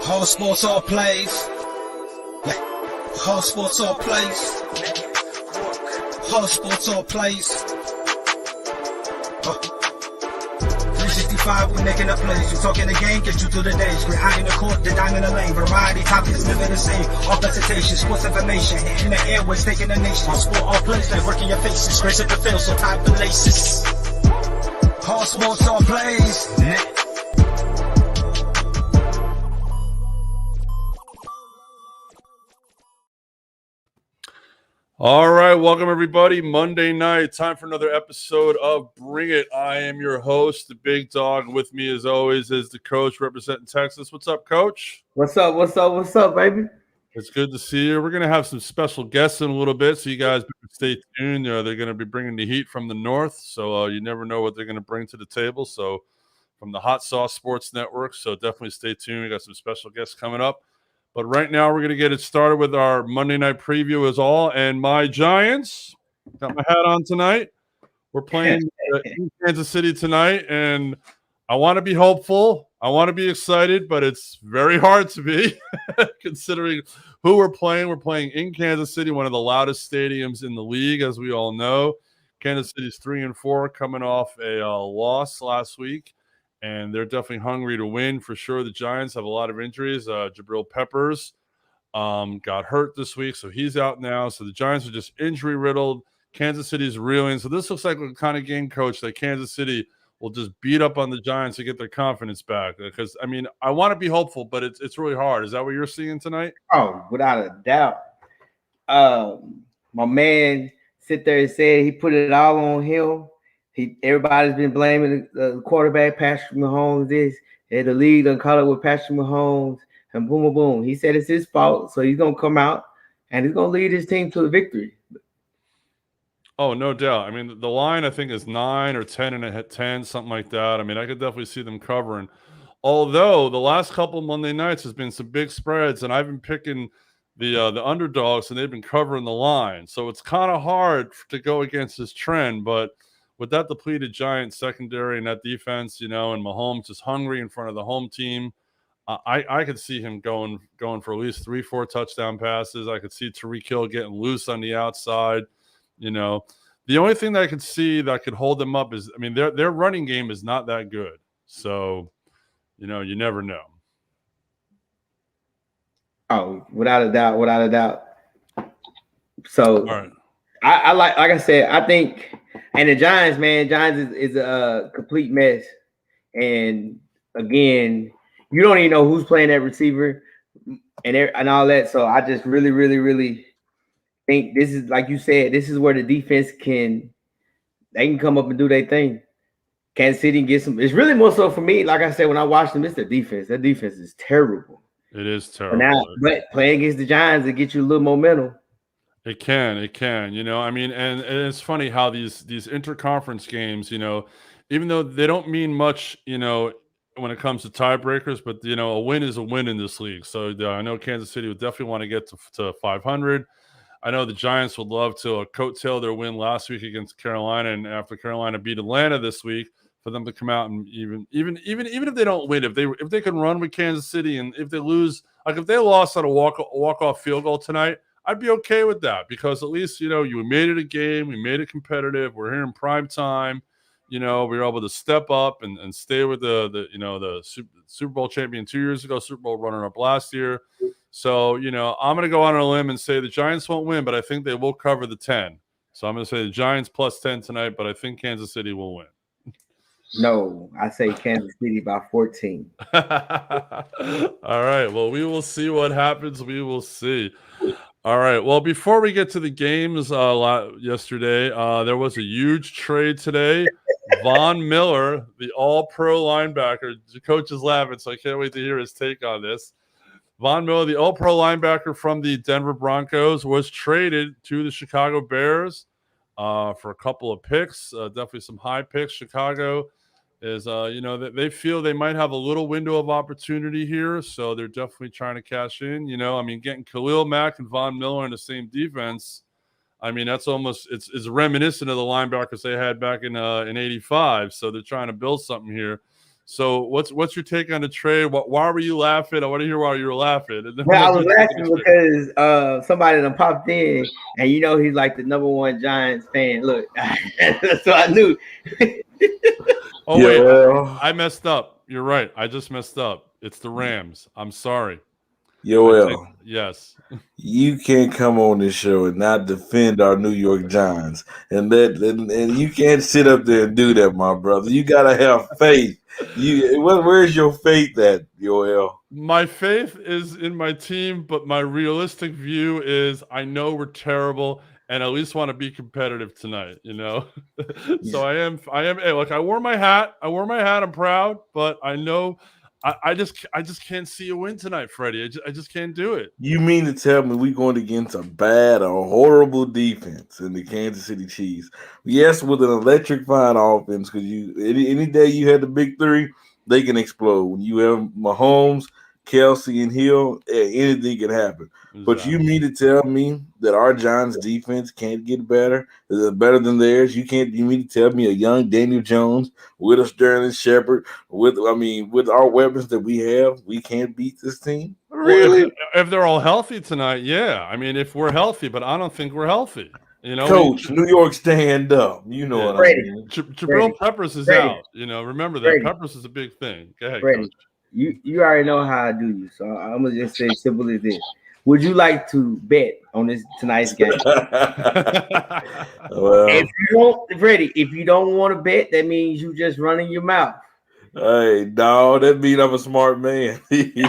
Whole sports all plays. Yeah. Whole sports all plays. Whole sports all plays. 365, we're making a plays. You talking the game, get you through the days. We're high in the court, the dime in the lane. Variety topics, living the same. All presentation, sports information. Hitting the airways, taking the nation. All sport, all plays, like working your faces. Grace at the field, so tie the laces. Whole sports all plays. All right, welcome everybody. Monday night, time for another episode of Bring It. I am your host, the Big Dog. With me, as always, is the coach representing Texas. What's up, Coach? What's up, baby? It's good to see you. We're going to have some special guests in a little bit, so you guys stay tuned. They're going to be bringing the heat from the north, so you never know what they're going to bring to the table. So from the Hot Sauce Sports Network, so definitely stay tuned. We got some special guests coming up. But right now, we're going to get it started with our Monday night preview as all. And my Giants, got my hat on tonight. We're playing in Kansas City tonight, and I want to be hopeful. I want to be excited, but it's very hard to be considering who we're playing. We're playing in Kansas City, one of the loudest stadiums in the league, as we all know. Kansas City's 3-4, coming off a loss last week. And they're definitely hungry to win for sure. The Giants have a lot of injuries. Jabril Peppers got hurt this week, so he's out now. So the Giants are just injury riddled. Kansas City's reeling. So this looks like a kind of game, Coach, that Kansas City will just beat up on the Giants to get their confidence back. Because, I mean, I want to be hopeful, but it's really hard. Is that what you're seeing tonight? Oh, without a doubt. My man sit there and said he put it all on him. Everybody's been blaming the quarterback, Patrick Mahomes. The league done call it with Patrick Mahomes, and boom, boom, boom. He said it's his fault, so he's gonna come out and he's gonna lead his team to the victory. Oh, no doubt. I mean, the line I think is 9 or 10 and a 10, something like that. I mean, I could definitely see them covering. Although the last couple of Monday nights has been some big spreads, and I've been picking the underdogs, and they've been covering the line. So it's kind of hard to go against this trend, but with that depleted Giants secondary and that defense, and Mahomes is hungry in front of the home team, I could see him going for at least 3-4 touchdown passes. I could see Tyreek Hill getting loose on the outside. The only thing that I could see that could hold them up is, I mean, their running game is not that good. So, you never know. Oh, without a doubt. So, all right. I like I said, I think. And the Giants, man, is a complete mess. And again, you don't even know who's playing that receiver and all that. So I just really, really, really think this is, like you said, this is where the defense can come up and do their thing. Kansas City get some. It's really more so for me, like I said, when I watched them, it's the defense. That defense is terrible. It is terrible. But playing against the Giants, it gets you a little momentum. It can, I mean, and it's funny how these interconference games, even though they don't mean much, when it comes to tiebreakers, but, a win is a win in this league. So I know Kansas City would definitely want to get to 500. I know the Giants would love to coattail their win last week against Carolina, and after Carolina beat Atlanta this week, for them to come out and even if they don't win, if they can run with Kansas City, and if they lose, like if they lost on a walk-off field goal tonight, I'd be okay with that, because at least, you made it a game. We made it competitive. We're here in prime time. We were able to step up and stay with the Super Bowl champion 2 years ago, Super Bowl runner-up last year. So, I'm going to go on a limb and say the Giants won't win, but I think they will cover the 10. So I'm going to say the Giants plus 10 tonight, but I think Kansas City will win. No, I say Kansas City by 14. All right. Well, we will see what happens. We will see. All right. Well, before we get to the games yesterday, there was a huge trade today. Von Miller, the all-pro linebacker. The coach is laughing, so I can't wait to hear his take on this. Von Miller, the all-pro linebacker from the Denver Broncos, was traded to the Chicago Bears for a couple of picks, definitely some high picks. Chicago is, they feel they might have a little window of opportunity here, so they're definitely trying to cash in. Getting Khalil Mack and Von Miller in the same defense, I mean, that's almost it's reminiscent of the linebackers they had back in '85. So they're trying to build something here. So what's your take on the trade? Why were you laughing? I want to hear why you were laughing. And then Well, I was laughing because somebody done popped in, and he's like the #1 Giants fan. Look, so I knew. Oh wait, I messed up. You're right. I just messed up. It's the Rams. I'm sorry. Yes. You can't come on this show and not defend our New York Giants, and you can't sit up there and do that, my brother. You gotta have faith. Where's your faith at, Yoel? My faith is in my team, but my realistic view is I know we're terrible, and I at least want to be competitive tonight. So I am. Hey, look, I wore my hat. I'm proud, but I know. I just can't see a win tonight, Freddie. I just can't do it. You mean to tell me we're going against a horrible defense in the Kansas City Chiefs? Yes, with an electrifying offense, because any day you had the big three, they can explode. When you have Mahomes, Kelsey, and Hill, anything can happen. Exactly. But you mean to tell me that our Giants defense can't get better? Is it better than theirs? You mean to tell me a young Daniel Jones with a Sterling Shepard, with our weapons that we have, we can't beat this team? Really? Well, if they're all healthy tonight, yeah. I mean, if we're healthy, but I don't think we're healthy. Coach, New York, stand up. You know what I mean. Jabril Peppers is out. Remember that. Peppers is a big thing. Go ahead, Coach. You already know how I do you, so I'm gonna just say simple as this. Would you like to bet on tonight's game? If you don't want to bet, that means you just running your mouth. Hey, dog, that means I'm a smart man. That'd be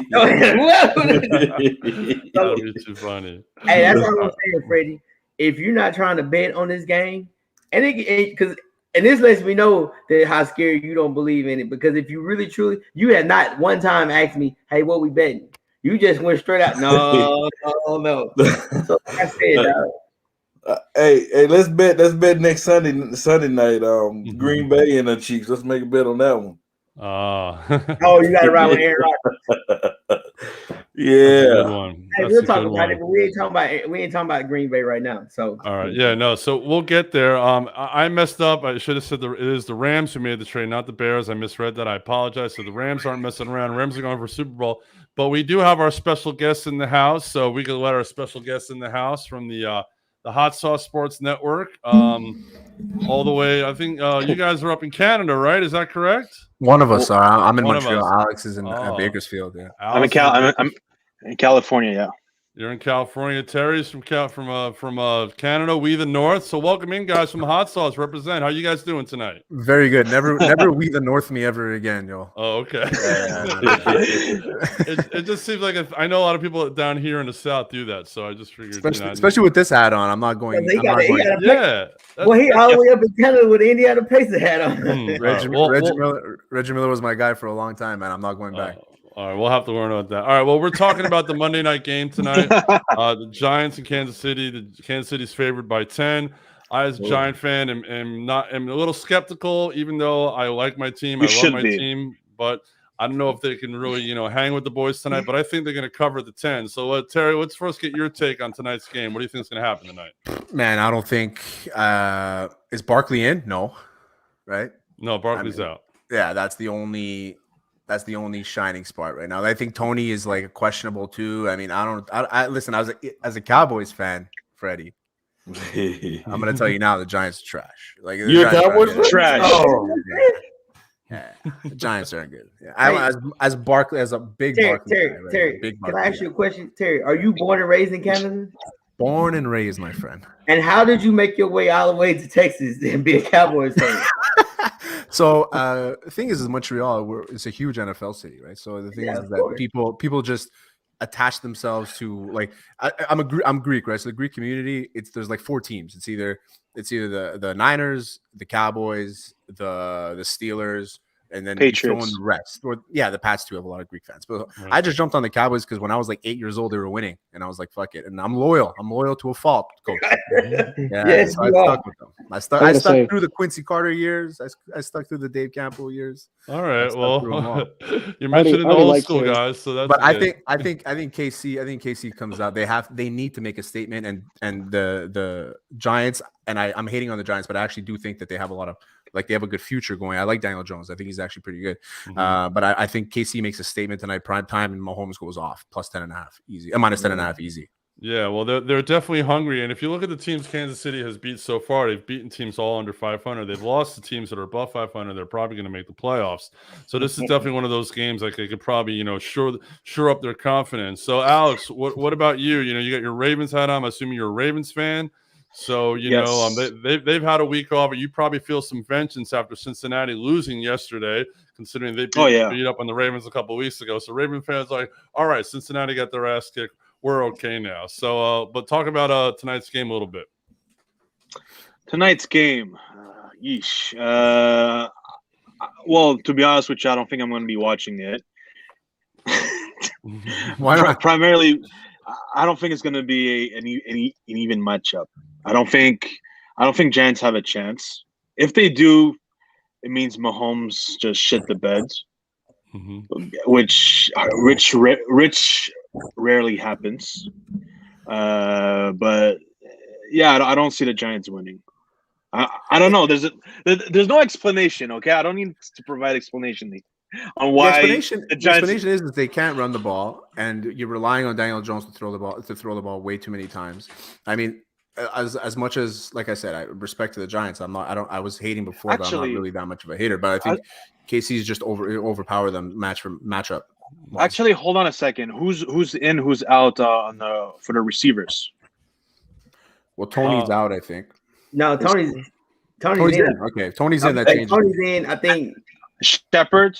too funny. Hey, that's what I'm saying, Freddie. If you're not trying to bet on this game, and this lets me know that how scared you don't believe in it. Because if you really truly, you had not one time asked me, "Hey, what we betting?" You just went straight out. No. So I said, hey, let's bet next Sunday night. Green Bay and the Chiefs. Let's make a bet on that one. Oh, you got to ride with Aaron Rodgers. Yeah. Hey, we'll talk about it, but we ain't talking about Green Bay right now. So all right, yeah, no. So we'll get there. I messed up. I should have said it is the Rams who made the trade, not the Bears. I misread that. I apologize. So the Rams aren't messing around. Rams are going for Super Bowl. But we do have our special guests in the house, so we can let our special guests in the house from the Hot Sauce Sports Network, all the way. I think you guys are up in Canada, right? Is that correct? One of us are. I'm in Montreal. Alex is in Bakersfield. Yeah, I'm in California. Yeah. You're in California. Terry's from Canada. We the North. So welcome in, guys, from Hot Sauce. Represent. How you guys doing tonight? Very good. Never we the North me ever again, yo. Oh, okay. It just seems like I know a lot of people down here in the South do that, so I just figured. Especially with this hat on, I'm not going. Yeah. Well, he all the way up in Canada with the Indiana Pacers hat on. Reggie Miller was my guy for a long time, man. I'm not going back. All right, we'll have to learn about that. All right, well, we're talking about the Monday night game tonight. The Giants in Kansas City. Kansas City's favored by 10. I, as a Giant fan, am a little skeptical, even though I like my team. I love my team, but I don't know if they can really, hang with the boys tonight. But I think they're going to cover the 10. So, Terry, let's first get your take on tonight's game. What do you think is going to happen tonight? Man, I don't think is Barkley in? No, right? No, Barkley's out. Yeah, that's the only shining spot right now. I think Tony is like questionable too. I mean, listen. As a Cowboys fan, Freddie, I'm gonna tell you now, the Giants are trash. Like you're a Cowboys trash. Oh, yeah. The Giants aren't good. Yeah. As Barkley, as a big Barkley Terry, fan, right? Terry, big can I ask you a question, Terry? Are you born and raised in Canada? Born and raised, my friend. And how did you make your way all the way to Texas and be a Cowboys fan? So the thing is Montreal, it's a huge NFL city, right? So the thing is that people just attach themselves to, like, I'm Greek, right? So the Greek community, there's like 4 teams. It's either the Niners, the Cowboys, the Steelers, and then Patriots. throw in the rest. Or the Pats too have a lot of Greek fans. But I just jumped on the Cowboys because when I was like 8 years old, they were winning, and I was like, "Fuck it!" And I'm loyal. I'm loyal to a fault, coach. Yes, so I stuck with them. I stuck through the Quincy Carter years. I stuck through the Dave Campbell years. All right. Well, you're mentioning the old school guys, so that's. But I think KC comes out. They need to make a statement, and the Giants. And I'm hating on the Giants, but I actually do think that they have a lot of like they have a good future going. I like Daniel Jones. I think he's actually pretty good. Mhm. But I think KC makes a statement tonight, prime time, and Mahomes goes off plus 10.5 easy, minus 10.5 easy. Yeah, well, they're definitely hungry, and if you look at the teams Kansas City has beat so far, they've beaten teams all under 500. They've lost to teams that are above 500. They're probably going to make the playoffs. So this is definitely one of those games like they could probably shore up their confidence. So Alex, what about you? You got your Ravens hat on. I'm assuming you're a Ravens fan. So they've had a week off, but you probably feel some vengeance after Cincinnati losing yesterday, considering they beat up on the Ravens a couple of weeks ago. So Raven fans like, all right, Cincinnati got their ass kicked. We're okay now. So, but talk about tonight's game a little bit. Tonight's game, yeesh. Well, to be honest with you, I don't think I'm going to be watching it. Why not? Primarily, I don't think it's going to be an even matchup. I don't think Giants have a chance. If they do, it means Mahomes just shit the bed, which rarely happens. But yeah, I don't see the Giants winning. I don't know. There's no explanation. Okay, I don't need to provide explanation on why. The explanation is that they can't run the ball, and you're relying on Daniel Jones to throw the ball way too many times. I mean, as much as, like I said, I respect to the Giants. I was hating before, but I'm not really that much of a hater. But I think KC's just overpower them matchup. Actually, hold on a second. Who's in? Who's out for the receivers? Well, Tony's out, I think. No, Tony's in. Okay, Tony's in. That changes. Tony's in. I think Shepard.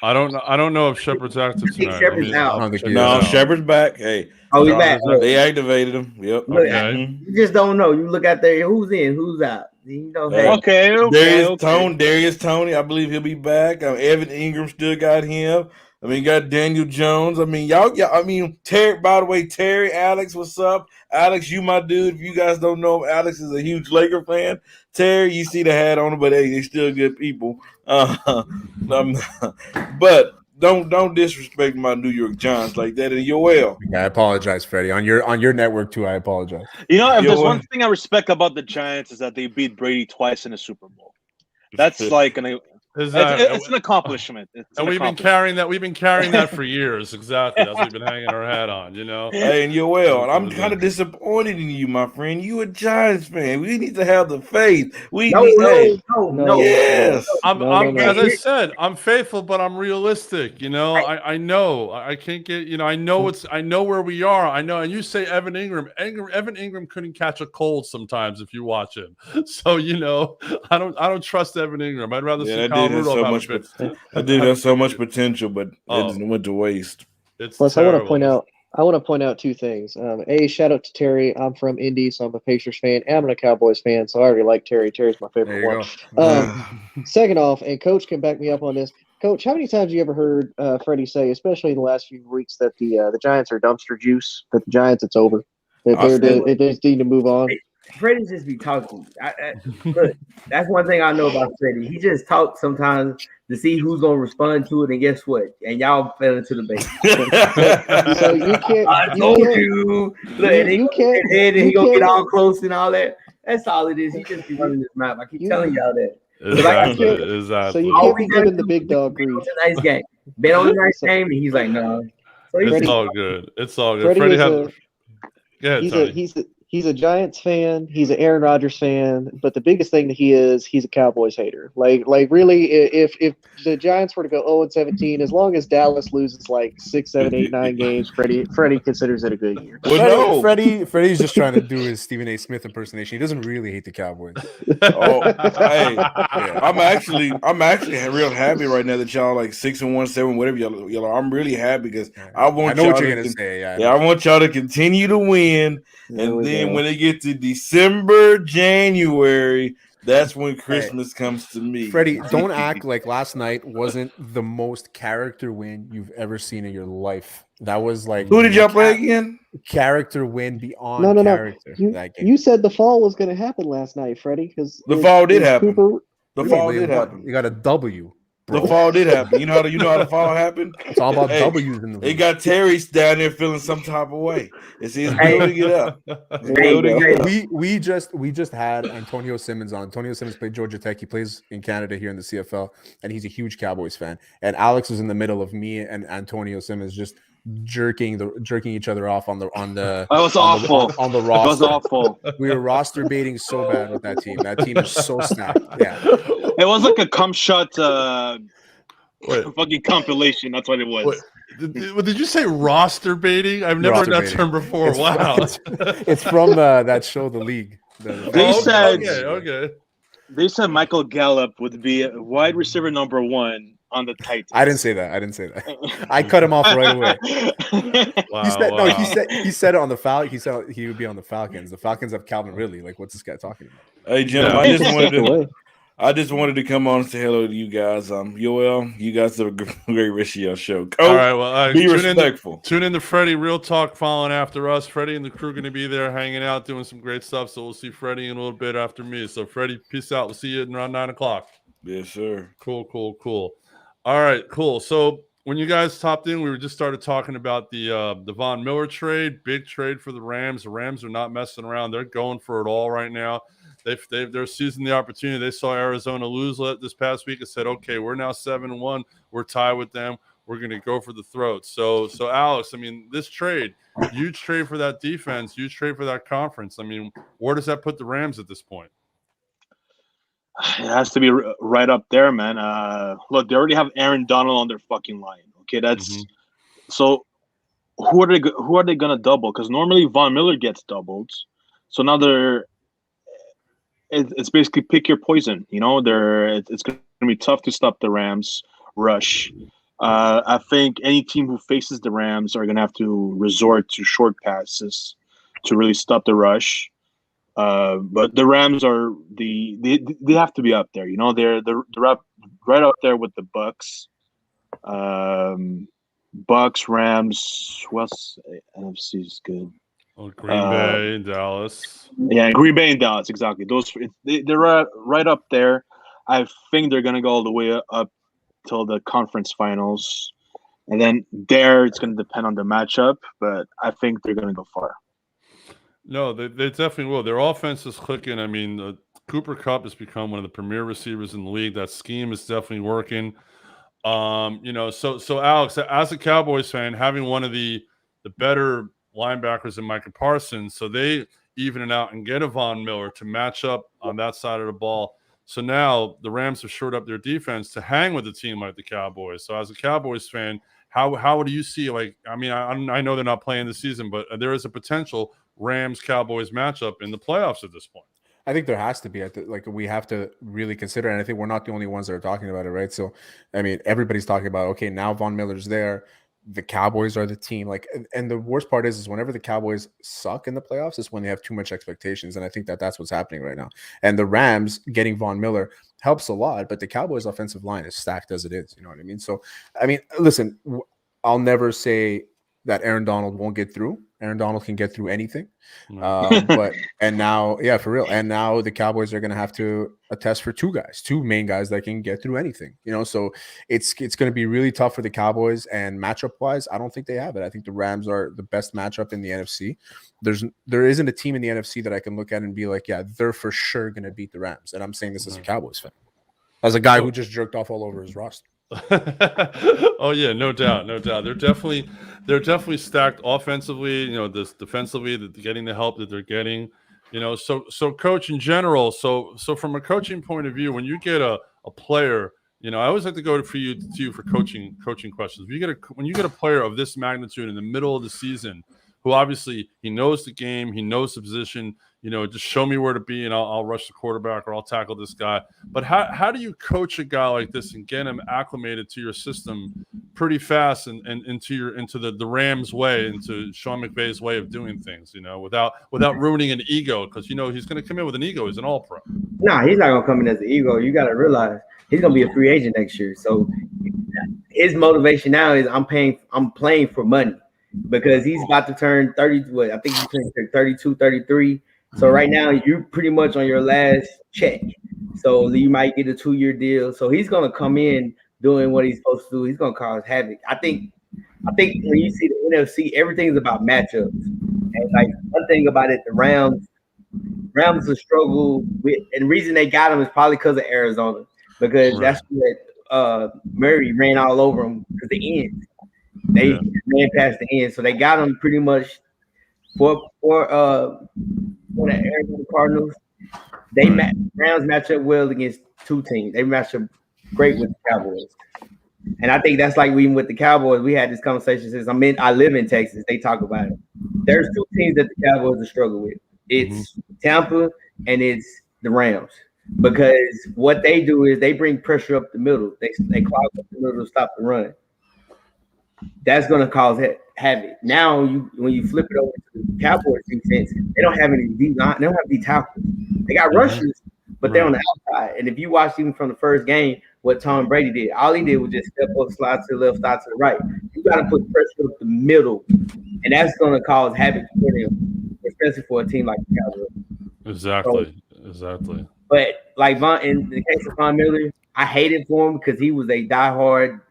I don't know if Shepard's active tonight. Shepard's out. No, Shepard's back. Hey, he's back. They activated him. Yep. Look, you just don't know. You look out there. Who's in? Who's out? Okay. Darius Tony. I believe he'll be back. Evan Ingram still got him. I mean, got Daniel Jones. I mean, Terry, by the way, Terry, Alex, what's up? Alex, you my dude. If you guys don't know, Alex is a huge Laker fan. Terry, you see the hat on him, but hey, they're still good people. But don't disrespect my New York Giants like that. And Yoel. I apologize, Freddie. On your network too, I apologize. If there's one thing I respect about the Giants is that they beat Brady twice in the Super Bowl. That's like it's an accomplishment. We've been carrying that for years. Exactly. That's what we've been hanging our hat on, Hey, and Yoel, I'm kind of disappointed in you, my friend. You a Giants fan. We need to have the faith. No. Yes. As I said, I'm faithful, but I'm realistic. I know I can't get. I know where we are. I know. And you say Evan Ingram. Evan Ingram couldn't catch a cold sometimes if you watch him. So I don't trust Evan Ingram. I'd rather see. I did have so much potential, but it went to waste. Plus, terrible. I want to point out two things. Shout out to Terry. I'm from Indy, so I'm a Pacers fan. And I'm a Cowboys fan, so I already like Terry. Terry's my favorite one. Second off, and Coach can back me up on this. Coach, how many times have you ever heard Freddie say, especially in the last few weeks, that the Giants are dumpster juice? That the Giants, it's over. That they just need to move on. Freddie just be talking. Look, that's one thing I know about Freddie. He just talks sometimes to see who's gonna respond to it, and guess what? And y'all fell into the bait. So you can't. I told you. Look, you can't. And he gonna get all close and all that. That's all it is. He just be running his mouth. I keep telling y'all that. Exactly. So you can't be giving the big dog grief. It's a nice game. Bet on a nice game, and he's like, no. So it's all good. It's all good. He's a Giants fan. He's an Aaron Rodgers fan. But the biggest thing that he's a Cowboys hater. Like really, if the Giants were to go 0-17, as long as Dallas loses like 6, 7, 8, 9 games, Freddie considers it a good year. Well, Freddie's just trying to do his Stephen A. Smith impersonation. He doesn't really hate the Cowboys. I'm actually real happy right now that y'all like 6-1, 7, whatever y'all are. I'm really happy because I know what you're gonna say. I want y'all to continue to win, and then when they get to December, January, that's when Christmas comes to me. Freddie, don't act like last night wasn't the most character win you've ever seen in your life. That was like, who did y'all play again? Character win beyond character. You said the fall was going to happen last night, Freddie. Because the fall did happen. The fall did happen. You got a W. bro. The fall did happen. You know how the fall happened? It's all about W's in the It got Terry down there feeling some type of way. It's building it up. We just had Antonio Simmons on. Antonio Simmons played Georgia Tech. He plays in Canada here in the CFL, and he's a huge Cowboys fan. And Alex was in the middle of me and Antonio Simmons just jerking each other off on the that was awful on the roster. That was awful. We were roster baiting so bad with that team. That team is so stacked. Yeah, it was like a cum shot fucking compilation. That's what it was. Did you say roster baiting? I've never heard that term before. It's from that show, The League. Okay. They said Michael Gallup would be wide receiver number 1 on the Titans. I didn't say that. I cut him off right away. He said it on the Falcons. He said he would be on the Falcons. The Falcons have Calvin Ridley. Like, what's this guy talking about? Hey, gentlemen, I just wanted to come on and say hello to you guys. Yoel, you guys have a great rest of your show. Coach, all right, well, be respectful. Tune in to Freddie Real Talk following after us. Freddie and the crew going to be there hanging out, doing some great stuff. So we'll see Freddie in a little bit after me. So Freddie, peace out. We'll see you around 9 o'clock. Yes, sir. Cool. All right, cool. So when you guys topped in, we just started talking about the Von Miller trade, big trade for the Rams. The Rams are not messing around. They're going for it all right now. They're seizing the opportunity. They saw Arizona lose this past week and said, okay, we're now 7-1. We're tied with them. We're going to go for the throat. So Alex, I mean, this trade, huge trade for that defense, huge trade for that conference. I mean, where does that put the Rams at this point? It has to be right up there, man. Look, they already have Aaron Donald on their fucking line. Okay, that's so. Who are they gonna double? Because normally Von Miller gets doubled, so now it's basically pick your poison. You know, it's gonna be tough to stop the Rams rush. I think any team who faces the Rams are gonna have to resort to short passes to really stop the rush. But the Rams are they have to be up there. You know, they're up, right up there with the Bucks. Bucks, Rams. Who else? NFC is good. Green Bay, Dallas. Yeah, Green Bay and Dallas, exactly. They're right up there. I think they're gonna go all the way up till the conference finals, and then there it's gonna depend on the matchup. But I think they're gonna go far. No, they definitely will. Their offense is clicking. I mean, Cooper Kupp has become one of the premier receivers in the league. That scheme is definitely working. So Alex, as a Cowboys fan, having one of the better linebackers in Micah Parsons, so they even it out and get a Von Miller to match up on that side of the ball. So now the Rams have shored up their defense to hang with a team like the Cowboys. So as a Cowboys fan, how do you see, like, I mean, I know they're not playing this season, but there is a potential Rams-Cowboys matchup in the playoffs at this point. I think there has to be. We have to really consider, and I think we're not the only ones that are talking about it, right? So, I mean, everybody's talking about, okay, now Von Miller's there. The Cowboys are the team. Like, and the worst part is whenever the Cowboys suck in the playoffs is when they have too much expectations, and I think that's what's happening right now. And the Rams getting Von Miller helps a lot, but the Cowboys' offensive line is stacked as it is. You know what I mean? So, I mean, listen, I'll never say that Aaron Donald won't get through. Aaron Donald can get through anything. But now the Cowboys are going to have to attest for two main guys that can get through anything, you know? So it's going to be really tough for the Cowboys, and matchup wise, I don't think they have it. I think the Rams are the best matchup in the NFC. There isn't a team in the NFC that I can look at and be like, yeah, they're for sure going to beat the Rams. And I'm saying this as a Cowboys fan, as a guy who just jerked off all over his roster. Oh yeah, no doubt. They're definitely stacked offensively. You know, this defensively, getting the help that they're getting. You know, so coach in general. So from a coaching point of view, when you get a player, you know, I always like to go to you for coaching questions. When you get a player of this magnitude in the middle of the season, who obviously he knows the game, he knows the position. You know, just show me where to be, and I'll rush the quarterback or I'll tackle this guy. But how do you coach a guy like this and get him acclimated to your system pretty fast and into the Rams way, into Sean McVay's way of doing things? You know, without ruining an ego, because you know he's going to come in with an ego. He's an All-Pro. Nah, he's not going to come in as an ego. You got to realize he's going to be a free agent next year. So his motivation now is I'm playing for money, because he's about to turn 30. I think he's turning 32, 33. So right now you're pretty much on your last check. So you might get a 2-year deal. So he's going to come in doing what he's supposed to do, he's gonna cause havoc. I think when you see the NFC, everything's about matchups. And like one thing about it, the Rams will struggle with, and the reason they got him is probably because of Arizona, because that's what Murray ran all over him because the ends. They ran past the end, so they got him pretty much for the Arizona Cardinals. Rams match up well against two teams. They match up great with the Cowboys. And I think that's like even with the Cowboys, we had this conversation since I live in Texas. They talk about it. There's two teams that the Cowboys are struggling with. It's Tampa and it's the Rams. Because what they do is they bring pressure up the middle. They clog up the middle to stop the run. That's going to cause havoc. Now, when you flip it over to the Cowboys defense, they don't have any D line. They don't have D tackles. They got rushers, but they're on the outside. And if you watch even from the first game, what Tom Brady did, all he did was just step up, slide to the left, slide to the right. You got to put pressure up the middle, and that's going to cause havoc for them, especially for a team like the Cowboys. Exactly. But like in the case of Von Miller, I hated for him because he was a diehard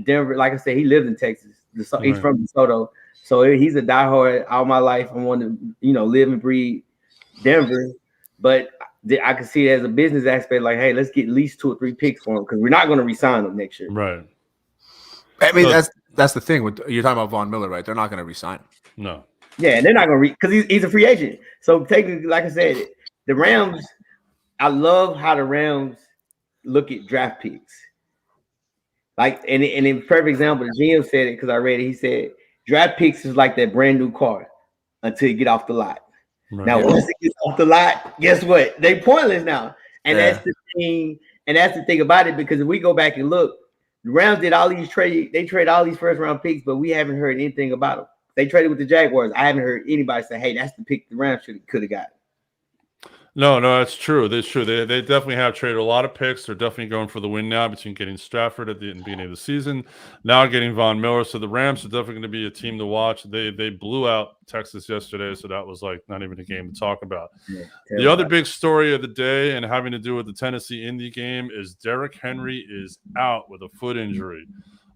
Denver. Like I said, he lived in Texas. He's from DeSoto, so he's a diehard all my life. I want to, live and breathe Denver. But I can see it as a business aspect, like, hey, let's get at least 2 or 3 picks for him because we're not going to re-sign him next year. Right. I mean, that's the thing. You're talking about Von Miller, right? They're not going to re-sign him. No. Yeah, and they're not going to because he's a free agent. So technically, like I said, the Rams. I love how the Rams look at draft picks. Like, and in perfect example, the GM said it because I read it. He said draft picks is like that brand new car until you get off the lot. Right. Now, once it gets off the lot, guess what? They pointless now. And that's the thing. And that's the thing about it, because if we go back and look, the Rams did all these trades. They traded all these first round picks, but we haven't heard anything about them. They traded with the Jaguars. I haven't heard anybody say, "Hey, that's the pick the Rams could have got." No, that's true. That's true. They definitely have traded a lot of picks. They're definitely going for the win now between getting Stafford at the beginning of the season, now getting Von Miller. So the Rams are definitely going to be a team to watch. They blew out Texas yesterday, so that was like not even a game to talk about. Yeah, the other big story of the day and having to do with the Tennessee Indy game is Derrick Henry is out with a foot injury.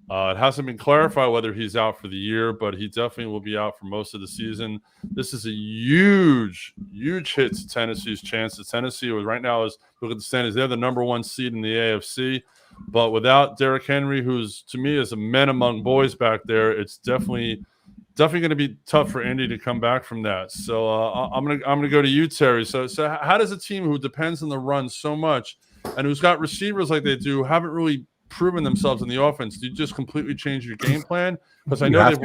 It hasn't been clarified whether he's out for the year, but he definitely will be out for most of the season. This is a huge, huge hit to Tennessee's chances. Tennessee right now is, look at the standings, they're the number 1 seed in the AFC. But without Derrick Henry, who's to me is a man among boys back there, it's definitely going to be tough for Indy to come back from that. So I'm gonna go to you, Terry. So how does a team who depends on the run so much and who's got receivers like they do haven't really proven themselves in the offense, do you just completely change your game plan? Because I know they've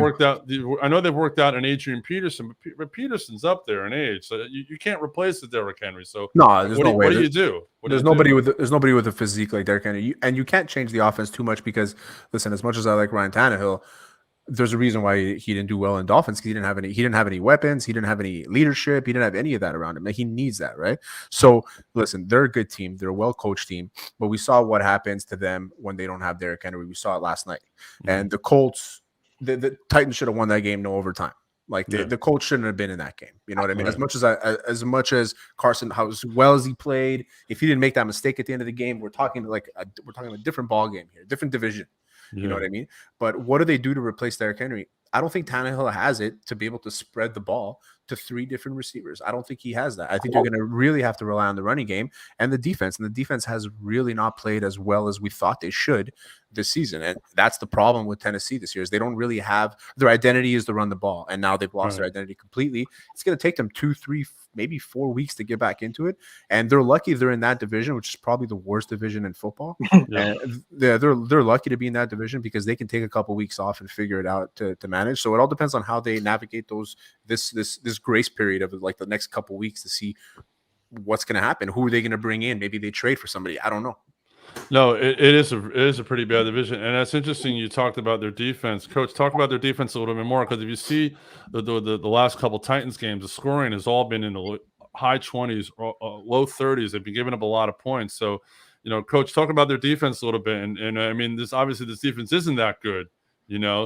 worked out an Adrian Peterson, but Peterson's up there in age, so you can't replace the Derrick Henry. So no, there's no way. What do you do? There's nobody with a physique like Derrick Henry, and you can't change the offense too much because, listen, as much as I like Ryan Tannehill, there's a reason why he didn't do well in Dolphins because he didn't have any weapons, he didn't have any leadership, he didn't have any of that around him. Like, he needs that, right? So listen, they're a good team, they're a well-coached team, but we saw what happens to them when they don't have Derrick Henry. We saw it last night. And the Colts, the Titans should have won that game no overtime. Like the Colts shouldn't have been in that game. You know what I mean? Right. As much as Carson, how as well as he played, if he didn't make that mistake at the end of the game, we're talking a different ball game here, different division. You know what I mean? But what do they do to replace Derrick Henry? I don't think Tannehill has it to be able to spread the ball to 3 different receivers. I don't think he has that. I think you're going to really have to rely on the running game and the defense. And the defense has really not played as well as we thought they should this season. And that's the problem with Tennessee this year is they don't really have – their identity is to run the ball. And now they've lost their identity completely. It's going to take them 2, 3, maybe 4 weeks to get back into it. And they're lucky they're in that division, which is probably the worst division in football. And they're lucky to be in that division because they can take a couple weeks off and figure it out to manage. So it all depends on how they navigate this grace period of like the next couple weeks to see what's going to happen. Who are they going to bring in? Maybe they trade for somebody. I don't know. No, it is a pretty bad division, and that's interesting. You talked about their defense, Coach. Talk about their defense a little bit more, because if you see the last couple Titans games, the scoring has all been in the high 20s, or low 30s. They've been giving up a lot of points. So, Coach, talk about their defense a little bit, and I mean, this defense isn't that good,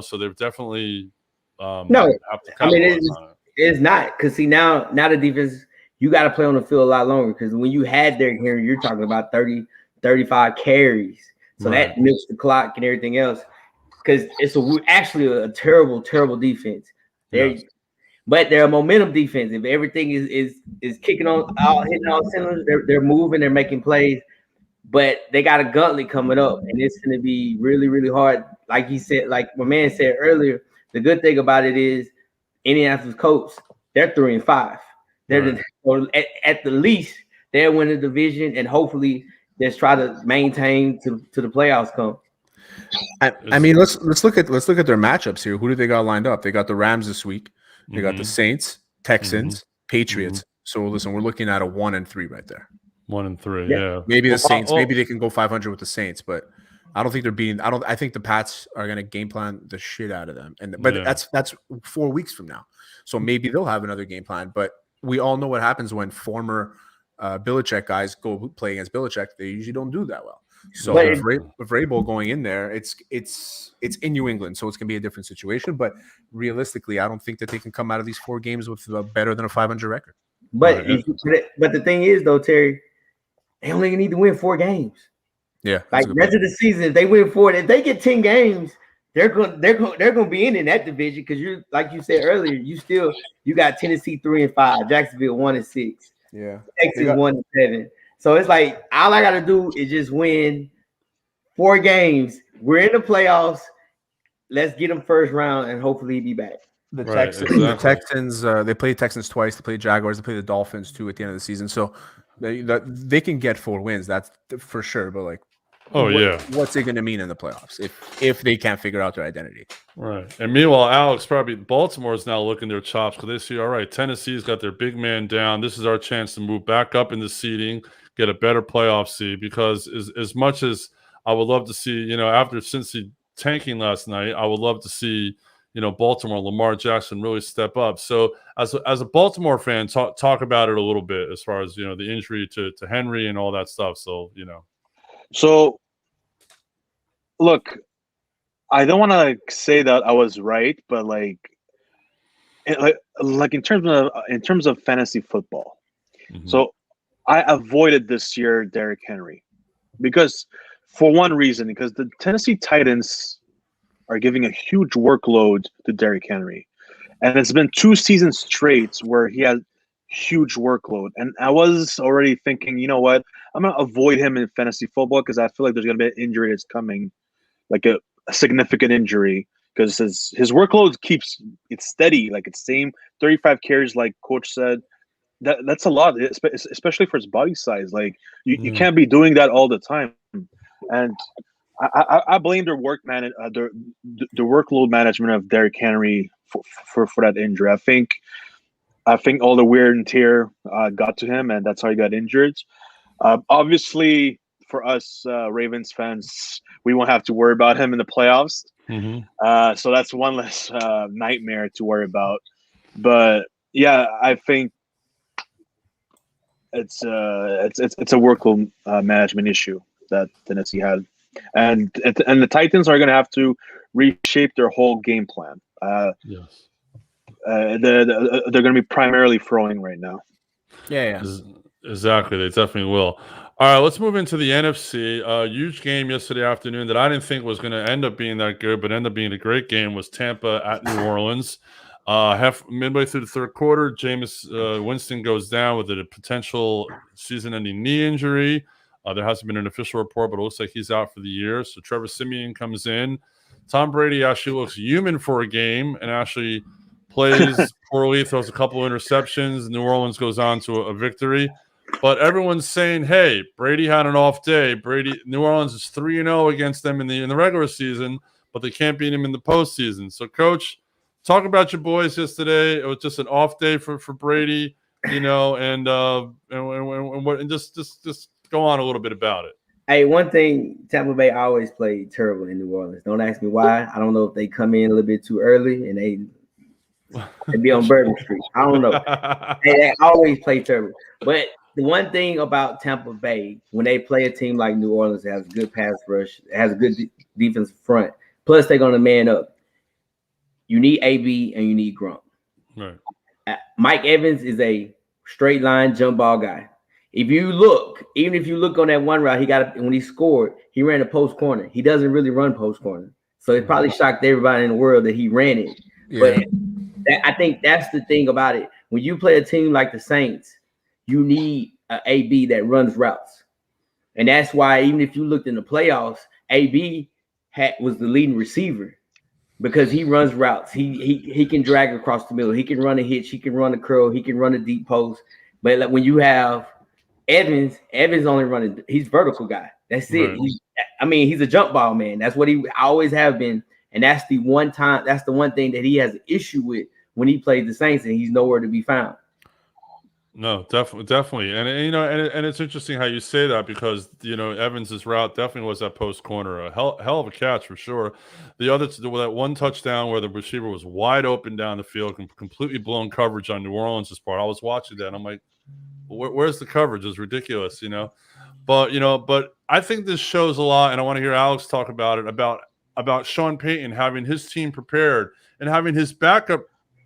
so they've definitely no. I mean, it's not, because see now the defense, you got to play on the field a lot longer, because when you had Derrick Henry, you're talking about 30, 35 carries. So that milks the clock and everything else. Because it's actually a terrible, terrible defense. But they're a momentum defense. If everything is kicking on, hitting all cylinders, they're moving, they're making plays. But they got a gauntlet coming up, and it's going to be really, really hard. Like he said, like my man said earlier, the good thing about it is Indianapolis Colts, they're 3-5. They're at the least they'll win the division, and hopefully just try to maintain to the playoffs come. I mean, let's look at their matchups here. Who do they got lined up? They got the Rams this week. They got the Saints, Texans, Patriots. So listen, we're looking at a 1-3 right there. 1-3, yeah. Maybe the Saints. Maybe they can go 500 with the Saints, but I don't think they're beating. I think the Pats are going to game plan the shit out of them. But that's 4 weeks from now. So maybe they'll have another game plan. But we all know what happens when former Belichick guys go play against Belichick. They usually don't do that well. So with Vrabel going in there, it's in New England, so it's gonna be a different situation. But realistically, I don't think that they can come out of these 4 games with better than a 500 record. But the thing is, though, Terry, they only need to win 4 games. Yeah, like rest of the season, if they win 4, if they get 10 games, they're gonna be in that division because you, like you said earlier, you got Tennessee 3-5, Jacksonville 1-6, Texas 1-7. So it's like all I gotta do is just win 4 games. We're in the playoffs. Let's get them first round and hopefully be back. The Texans, they play Texans twice. They play Jaguars. They play the Dolphins too at the end of the season. So they can get 4 wins. That's for sure. But like, what's it going to mean in the playoffs if they can't figure out their identity? Right. And meanwhile, Alex, probably Baltimore is now looking their chops because they see, all right, Tennessee's got their big man down. This is our chance to move back up in the seeding, get a better playoff seed. Because as much as I would love to see, after Cincy tanking last night, I would love to see, Baltimore, Lamar Jackson really step up. So as a Baltimore fan, talk about it a little bit as far as, the injury to Henry and all that stuff. So, So, look, I don't want to say that I was right, but like in terms of fantasy football. So I avoided this year Derrick Henry because for one reason, because the Tennessee Titans are giving a huge workload to Derrick Henry, and it's been 2 seasons straight where he had huge workload, and I was already thinking, you know what, I'm gonna avoid him in fantasy football because I feel like there's gonna be an injury that's coming, like a significant injury, because his workload keeps it steady, like it's same 35 carries, like coach said. That's a lot, especially for his body size. Like you can't be doing that all the time, and I blame the workload management of Derrick Henry for that injury. I think all the wear and tear got to him, and that's how he got injured. Obviously, for us Ravens fans, we won't have to worry about him in the playoffs. So that's one less nightmare to worry about. But yeah, I think it's a workload management issue that Tennessee had, and the Titans are going to have to reshape their whole game plan. They're going to be primarily throwing right now. Yeah. Exactly. They definitely will. All right, let's move into the NFC. Huge game yesterday afternoon that I didn't think was going to end up being that good, but ended up being a great game was Tampa at New Orleans. Midway through the third quarter, Jameis Winston goes down with a potential season-ending knee injury. There hasn't been an official report, but it looks like he's out for the year. So Trevor Siemian comes in. Tom Brady actually looks human for a game and actually plays poorly, throws a couple of interceptions. New Orleans goes on to a victory. But everyone's saying, hey, Brady had an off day. New Orleans is 3-0 against them in the regular season, but they can't beat him in the postseason. So, Coach, talk about your boys yesterday. It was just an off day for Brady, and just go on a little bit about it. Hey, one thing, Tampa Bay always played terrible in New Orleans. Don't ask me why. I don't know if they come in a little bit too early and they be on Bourbon Street. I don't know. They always play terrible. But the one thing about Tampa Bay, when they play a team like New Orleans that has a good pass rush, has a good defense front, plus they're going to man up, you need AB and you need Gronk. Right. Mike Evans is a straight line jump ball guy. If you look, even if you look on that one route, when he scored, he ran a post corner. He doesn't really run post corner, so it probably shocked everybody in the world that he ran it. Yeah. But I think that's the thing about it. When you play a team like the Saints, you need an AB that runs routes, and that's why even if you looked in the playoffs, AB was the leading receiver because he runs routes. He can drag across the middle. He can run a hitch. He can run a curl. He can run a deep post. But like when you have Evans only running. He's vertical guy. That's it. Right. He's a jump ball man. That's what he always have been. And that's the one thing that he has an issue with when he plays the Saints, and he's nowhere to be found. No, definitely, and and it's interesting how you say that because Evans's route definitely was that post corner, a hell of a catch for sure. The other that one touchdown where the receiver was wide open down the field, completely blown coverage on New Orleans' part. I was watching that, and I'm like, where's the coverage? It's ridiculous, But I think this shows a lot, and I want to hear Alex talk about it about Sean Payton having his team prepared and having his backup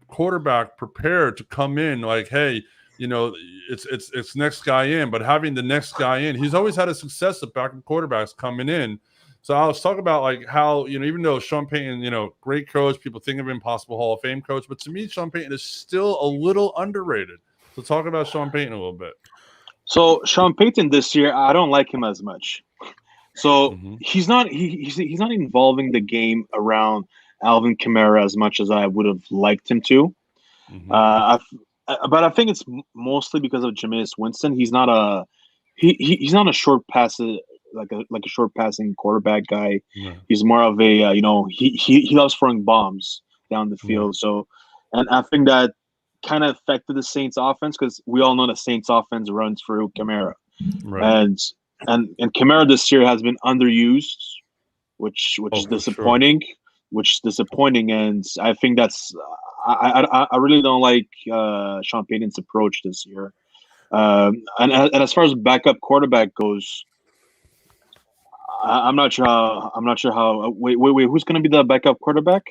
quarterback prepared to come in, like, hey. It's next guy in, but having the next guy in, he's always had a success of backup quarterbacks coming in. So I was talking about like how, even though Sean Payton, great coach, people think of him possible Hall of Fame coach, but to me, Sean Payton is still a little underrated. So talk about Sean Payton a little bit. So Sean Payton this year, I don't like him as much. So he's not not involving the game around Alvin Kamara as much as I would have liked him to. But I think it's mostly because of Jameis Winston. He's not a he's not a short pass like a short passing quarterback guy. Yeah. He's more of a he loves throwing bombs down the field. So, and I think that kind of affected the Saints offense because we all know the Saints offense runs through Kamara, and Kamara this year has been underused, which is disappointing. Sure. Which is disappointing, and I think that's. I really don't like Sean Payton's approach this year, and as far as backup quarterback goes, I'm not sure how. Wait, who's going to be the backup quarterback?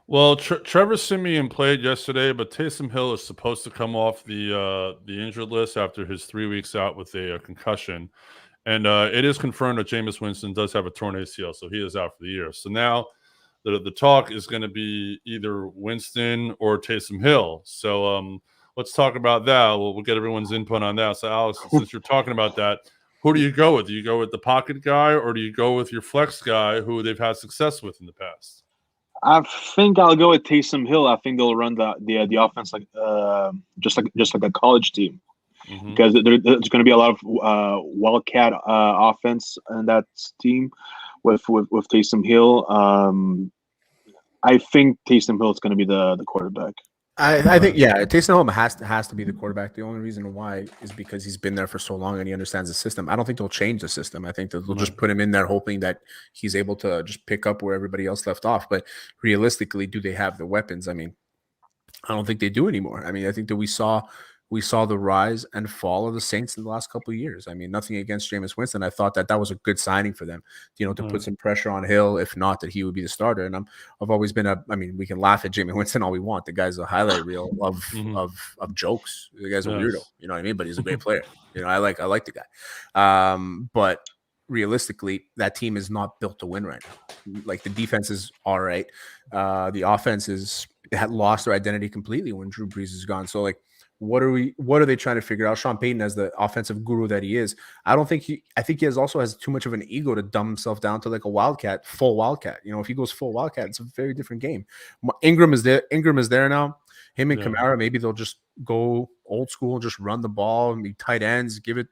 Well, Trevor Siemian played yesterday, but Taysom Hill is supposed to come off the injured list after his 3 weeks out with a concussion, and it is confirmed that Jameis Winston does have a torn ACL, so he is out for the year. So now. The talk is going to be either Winston or Taysom Hill. So let's talk about that. We'll get everyone's input on that. So, Alex, since you're talking about that, who do you go with? Do you go with the pocket guy or do you go with your flex guy who they've had success with in the past? I think I'll go with Taysom Hill. I think they'll run the offense like just like a college team because there's going to be a lot of wildcat offense in that team. With Taysom Hill, I think Taysom Hill is going to be the quarterback. I think Taysom Hill has to be the quarterback. The only reason why is because he's been there for so long and he understands the system. I don't think they'll change the system. I think that they'll just put him in there hoping that he's able to just pick up where everybody else left off. But realistically, do they have the weapons? I mean, I don't think they do anymore. I mean, I think that we saw the rise and fall of the Saints in the last couple of years. I mean, nothing against Jameis Winston. I thought that was a good signing for them, to put some pressure on Hill. If not, that he would be the starter. And I've always been we can laugh at Jameis Winston all we want. The guy's a highlight reel of jokes. The guy's a weirdo. You know what I mean? But he's a great player. I like the guy. But realistically, that team is not built to win right now. Like the defense is all right. The offense had lost their identity completely when Drew Brees is gone. So like, what are they trying to figure out? Sean Payton, as the offensive guru that he is, I think he also has too much of an ego to dumb himself down to like a full wildcat. If he goes full wildcat, it's a very different game. Ingram is there now. Him and Kamara, maybe they'll just go old school and just run the ball and be tight ends, give it,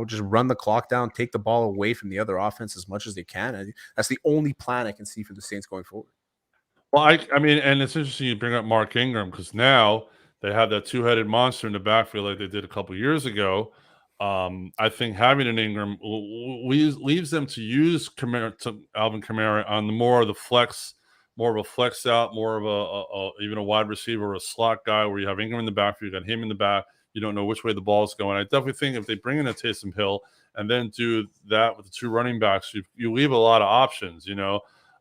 just run the clock down, take the ball away from the other offense as much as they can. That's the only plan I can see for the Saints going forward. Well, I mean, and it's interesting you bring up Mark Ingram because now they have that two-headed monster in the backfield like they did a couple years ago. I think having an Ingram leaves them to use Alvin Kamara on more of a flex out, more of even a wide receiver or a slot guy where you have Ingram in the backfield, you got him in the back. You don't know which way the ball is going. I definitely think if they bring in a Taysom Hill and then do that with the two running backs, you leave a lot of options.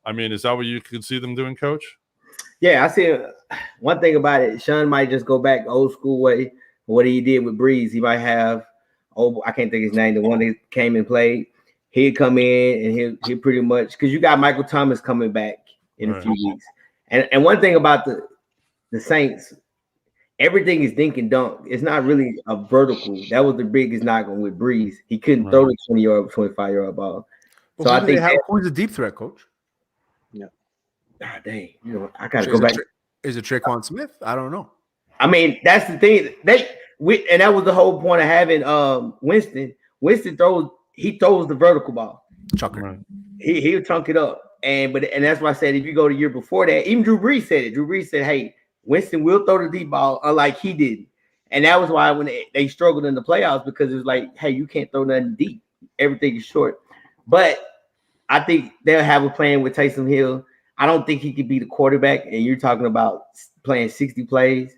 I mean, is that what you could see them doing, Coach? Yeah, I see. One thing about it, Sean might just go back old school way. What he did with Breeze, he might have I can't think his name, the one that came and played. He'd come in and he'll pretty much, because you got Michael Thomas coming back in a few weeks. And one thing about the Saints, everything is dink and dunk. It's not really a vertical. That was the biggest knock on with Breeze. He couldn't throw the 20-yard, 25-yard ball. Well, so I think who's the deep threat, coach? Yeah. Ah, dang. I gotta go back. Is it Traquan Smith? I don't know. I mean, that's the thing. And that was the whole point of having Winston. Winston throws the vertical ball. Chucker. He'll chunk it up. And that's why I said if you go the year before that, even Drew Brees said it. Drew Brees said, hey, Winston will throw the deep ball, unlike he did. And that was why when they struggled in the playoffs, because it was like, hey, you can't throw nothing deep. Everything is short. But I think they'll have a plan with Taysom Hill. I don't think he could be the quarterback. And you're talking about playing 60 plays.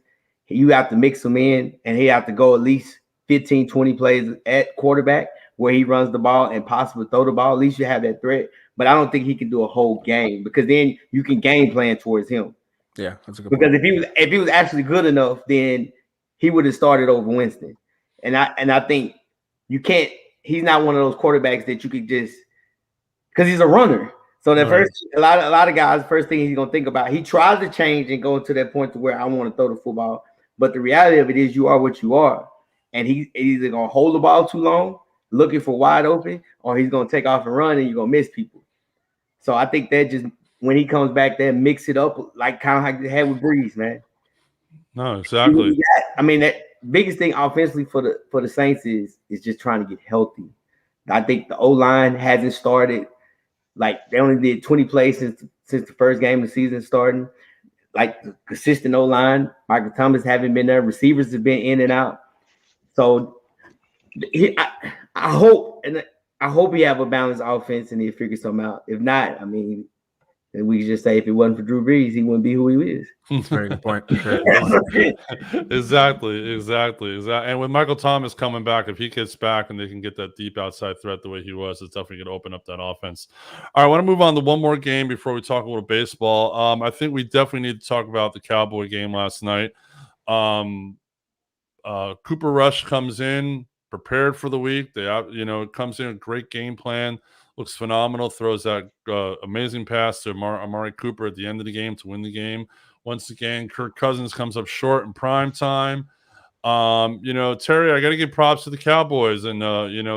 You have to mix them in, and he have to go at least 15, 20 plays at quarterback where he runs the ball and possibly throw the ball. At least you have that threat. But I don't think he can do a whole game, because then you can game plan towards him. Yeah, that's a good because point. if he was actually good enough, then he would have started over Winston. And I think you can't. He's not one of those quarterbacks that you could just, because he's a runner. So the first, a lot of guys, first thing he's gonna think about, he tries to change and go to that point to where I want to throw the football. But the reality of it is, you are what you are, and he's either gonna hold the ball too long, looking for wide open, or he's gonna take off and run, and you're gonna miss people. So I think that just when he comes back there, mix it up like kind of like they had with Breeze, man. No, exactly. I mean, that biggest thing offensively for the Saints is just trying to get healthy. I think the O-line hasn't started. Like, they only did 20 plays since the first game of the season starting. Like, the consistent O-line, Michael Thomas haven't been there. Receivers have been in and out. So I hope he have a balanced offense and he'll figure something out. If not, I mean, we could just say if it wasn't for Drew Brees, he wouldn't be who he is. Very good point. Exactly. And with Michael Thomas coming back, if he gets back and they can get that deep outside threat the way he was, it's definitely going to open up that offense. All right, I want to move on to one more game before we talk a little baseball. I think we definitely need to talk about the Cowboy game last night. Cooper Rush comes in prepared for the week. Comes in a great game plan. Looks phenomenal. Throws that amazing pass to Amari Cooper at the end of the game to win the game. Once again, Kirk Cousins comes up short in prime time. Terry, I got to give props to the Cowboys and,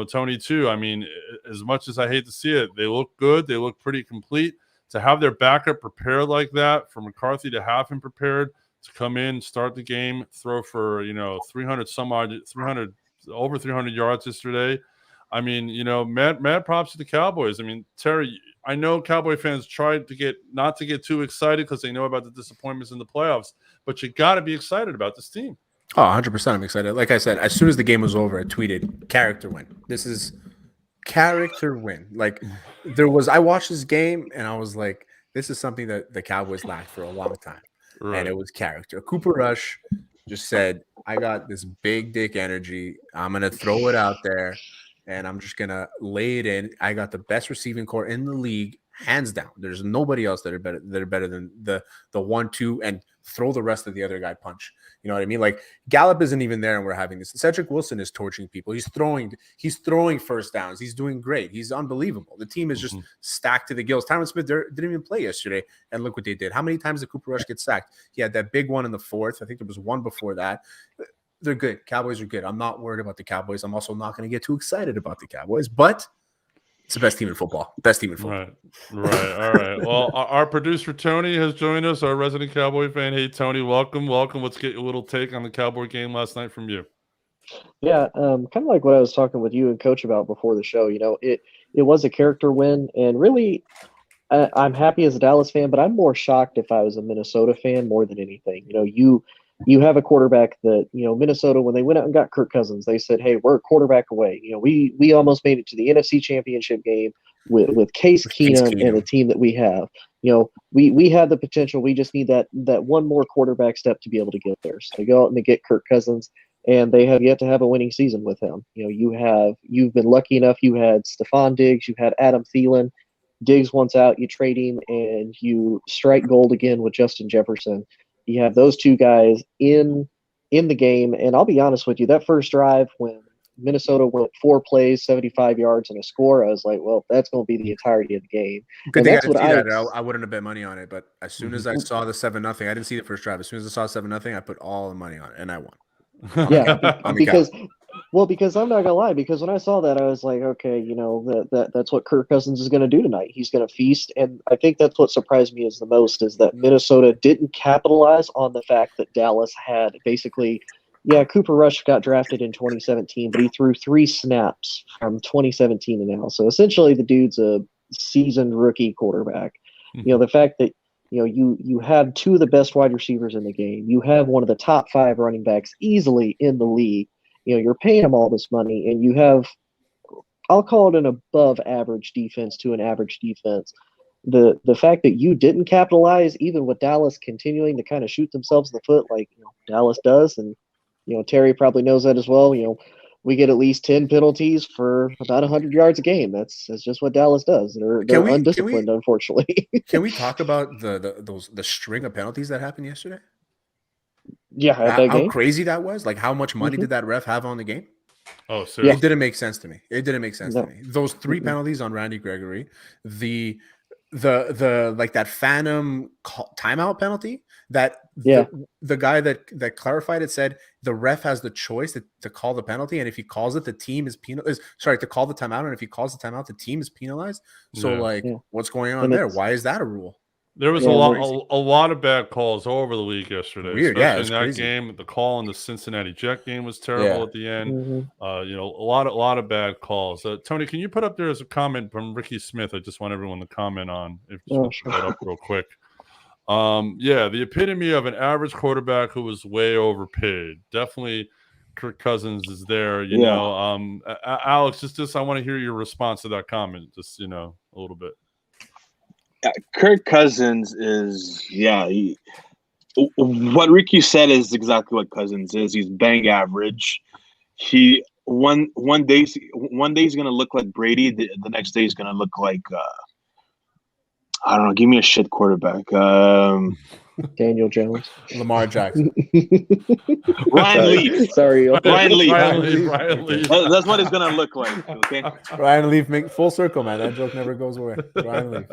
Tony too. I mean, as much as I hate to see it, they look good. They look pretty complete. To have their backup prepared like that, for McCarthy to have him prepared to come in, start the game, throw for, 300 over 300 yards yesterday. I mean, mad props to the Cowboys. I mean, Terry, I know Cowboy fans tried to not to get too excited because they know about the disappointments in the playoffs, but you got to be excited about this team. Oh, 100% I'm excited. Like I said, as soon as the game was over, I tweeted, character win. This is character win. Like, I watched this game and I was like, this is something that the Cowboys lacked for a long time. Right. And it was character. Cooper Rush just said, I got this big dick energy. I'm going to throw it out there. And I'm just going to lay it in. I got the best receiving core in the league, hands down. There's nobody else that are better than the 1-2 and throw the rest of the other guy punch. You know what I mean? Like, Gallup isn't even there and we're having this. Cedric Wilson is torching people. He's throwing first downs. He's doing great. He's unbelievable. The team is just stacked to the gills. Tyron Smith didn't even play yesterday, and look what they did. How many times did Cooper Rush get sacked? He had that big one in the fourth. I think there was one before that. They're good. Cowboys are good. I'm not worried about the Cowboys. I'm also not going to get too excited about the Cowboys, but it's the best team in football. Best team in football. Right. All right. Well, our producer, Tony, has joined us, our resident Cowboy fan. Hey, Tony, welcome. Let's get a little take on the Cowboy game last night from you. Yeah, kind of like what I was talking with you and Coach about before the show. It was a character win, and really, I'm happy as a Dallas fan, but I'm more shocked if I was a Minnesota fan more than anything. You have a quarterback that, Minnesota, when they went out and got Kirk Cousins, they said, hey, we're a quarterback away. We almost made it to the NFC Championship game with Case Keenum and the team that we have. We have the potential. We just need that one more quarterback step to be able to get there. So they go out and they get Kirk Cousins, and they have yet to have a winning season with him. You've been lucky enough. You had Stephon Diggs, you had Adam Thielen. Diggs wants out, you trade him, and you strike gold again with Justin Jefferson. You have those two guys in the game, and I'll be honest with you, that first drive when Minnesota went 4 plays, 75 yards, and a score. I was like, well, that's going to be the entirety of the game. Good And thing I that's didn't what see that. I wouldn't have bet money on it. But as soon as I Mm-hmm. saw the 7-0, I didn't see the first drive. As soon as I saw 7-0, I put all the money on it, and I won. Yeah, On the because I'm not gonna lie. Because when I saw that, I was like, okay, that's what Kirk Cousins is going to do tonight. He's going to feast, and I think that's what surprised me is the most is that Minnesota didn't capitalize on the fact that Dallas had basically. Yeah, Cooper Rush got drafted in 2017, but he threw 3 snaps from 2017 to now. So essentially, the dude's a seasoned rookie quarterback. The fact that you have 2 of the best wide receivers in the game. You have one of the top 5 running backs easily in the league. You're paying him all this money, and you have, I'll call it an above average defense to an average defense. The fact that you didn't capitalize, even with Dallas continuing to kind of shoot themselves in the foot like Dallas does, and Terry probably knows that as well. We get at least 10 penalties for about 100 yards a game. That's just what Dallas does. They're undisciplined, unfortunately. Can we talk about the string of penalties that happened yesterday? Yeah, how crazy that was. Like, how much money did that ref have on the game? Oh, seriously? It didn't make sense to me. To me. Those 3 penalties on Randy Gregory, the like that phantom timeout penalty that the guy that clarified it said the ref has the choice to call the penalty, and if he calls it, the team is penalized. Sorry, to call the timeout, and if he calls the timeout, the team is penalized. So what's going on there? Why is that a rule? There was a lot of bad calls all over the league yesterday. Weird, especially in that crazy. game. The call in the Cincinnati Jet game was terrible at the end. A lot of bad calls. Tony, can you put up there as a comment from Ricky Smith? I just want everyone to comment on if you put that up real quick. The epitome of an average quarterback who was way overpaid. Definitely Kirk Cousins is there, Alex, just I want to hear your response to that comment, just a little bit. Kirk Cousins is what Ricky said is exactly what Cousins is. He's bang average. He one day he's gonna look like Brady. The next day he's gonna look like I don't know. Give me a shit quarterback. Daniel Jones, Lamar Jackson, Ryan Leaf. Sorry, Ryan Leaf. Ryan Leaf. That's what it's gonna look like. Okay. Ryan Leaf, make full circle, man. That joke never goes away. Ryan Leaf.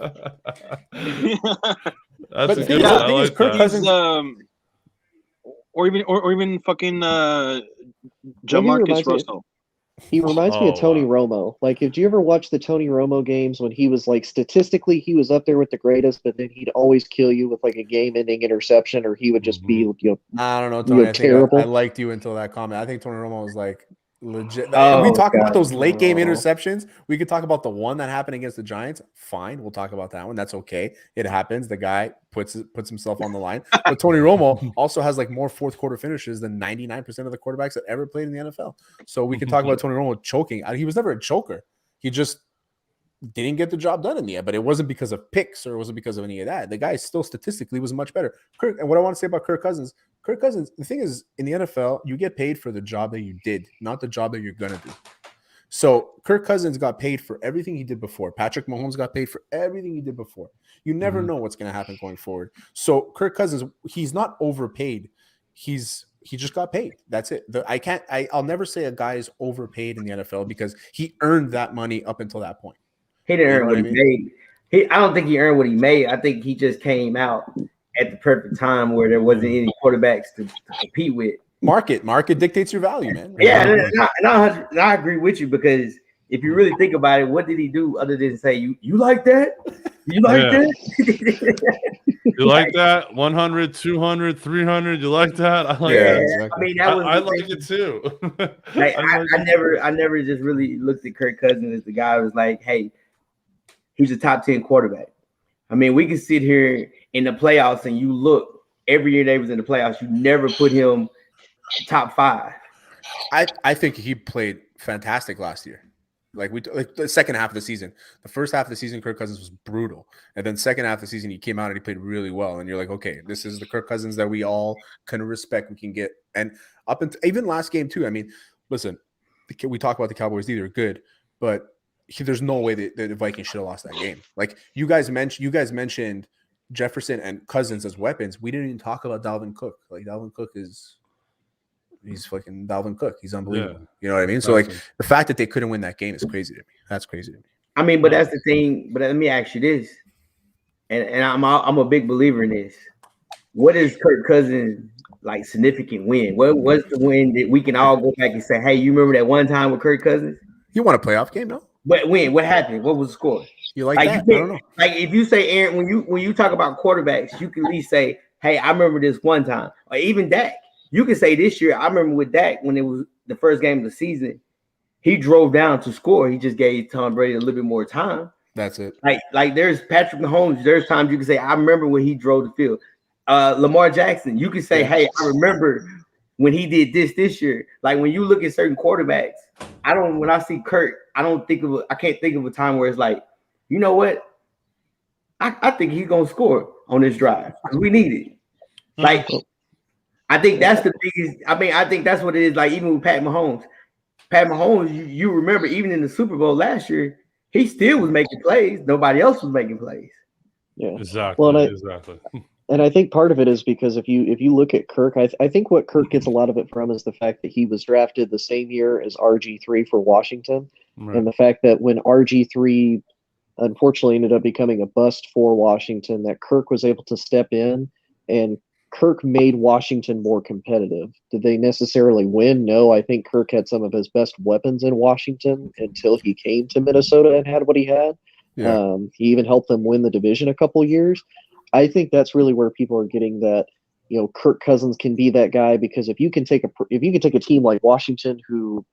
That's a good one. I like Kirk that. Cousins, or even fucking Jamarcus Russell. He reminds me of Tony Romo. Like, did you ever watch the Tony Romo games when he was like statistically he was up there with the greatest, but then he'd always kill you with like a game-ending interception, or he would just be I don't know, Tony. terrible. I liked you until that comment. I think Tony Romo was like legit. Oh, we talk about those late game No. interceptions. We could talk about the one that happened against the Giants. Fine, we'll talk about that one. That's okay. It happens. The guy puts himself on the line. But Tony Romo also has like more fourth quarter finishes than 99% of the quarterbacks that ever played in the NFL. So we can talk about Tony Romo choking. He was never a choker. He just didn't get the job done in the end. But it wasn't because of picks or it wasn't because of any of that. The guy still statistically was much better. And what I want to say about Kirk Cousins, the thing is, in the NFL, you get paid for the job that you did, not the job that you're going to do. So Kirk Cousins got paid for everything he did before. Patrick Mahomes got paid for everything he did before. You never know what's going to happen going forward. So Kirk Cousins, he's not overpaid. He just got paid. That's it. I'll never say a guy is overpaid in the NFL because he earned that money up until that point. He didn't earn what he made. I don't think he earned what he made. I think he just came out at the perfect time where there wasn't any quarterbacks to compete with. Market dictates your value, man. Yeah, and I agree with you because if you really think about it, what did he do other than say, you like that? You like that? You like that? 100, 200, 300, you like that? I like that. Exactly. I mean, that was I like it too. Like, I never just really looked at Kirk Cousins as the guy who was like, hey, he's a top 10 quarterback. I mean, we can sit here in the playoffs and you look every year they was in the playoffs, you never put him top 5. I think he played fantastic last year. Like the second half of the season. The first half of the season, Kirk Cousins was brutal. And then second half of the season, he came out and he played really well. And you're like, okay, this is the Kirk Cousins that we all can respect, we can get. And up until even last game too. I mean, listen, we talk about the Cowboys, they're good, but there's no way that the Vikings should have lost that game. Like you guys mentioned Jefferson and Cousins as weapons. We didn't even talk about Dalvin Cook. Like Dalvin Cook is He's fucking Dalvin Cook. He's unbelievable. Yeah. You know what I mean? So like the fact that they couldn't win that game is crazy to me. That's crazy to me. I mean, but that's the thing. But let me ask you this, and I'm a big believer in this. What is Kirk Cousins like significant win? What's the win that we can all go back and say, hey, you remember that one time with Kirk Cousins? You won a playoff game, no? But when? What happened? What was the score? You like that? I don't know. Like if you say Aaron, when you talk about quarterbacks, you can at least say, hey, I remember this one time. Or even Dak. You can say this year, I remember with Dak when it was the first game of the season, he drove down to score. He just gave Tom Brady a little bit more time. That's it. Like there's Patrick Mahomes. There's times you can say, I remember when he drove the field. Lamar Jackson, you can say, hey, I remember when he did this year. Like when you look at certain quarterbacks, when I see Kirk, I can't think of a time where it's like, you know what? I think he's gonna score on this drive because we need it. Like, I think that's the biggest. I mean, I think that's what it is. Like even with Pat Mahomes, you remember even in the Super Bowl last year, he still was making plays. Nobody else was making plays. Yeah, exactly. Well, exactly. And I think part of it is because if you look at Kirk, I think what Kirk gets a lot of it from is the fact that he was drafted the same year as RG3 for Washington, right. And the fact that when RG3 unfortunately ended up becoming a bust for Washington, that Kirk was able to step in and Kirk made Washington more competitive. Did they necessarily win? No, I think Kirk had some of his best weapons in Washington until he came to Minnesota and had what he had. Yeah. He even helped them win the division a couple years. I think that's really where people are getting that, Kirk Cousins can be that guy, because if you can take a team like Washington, who,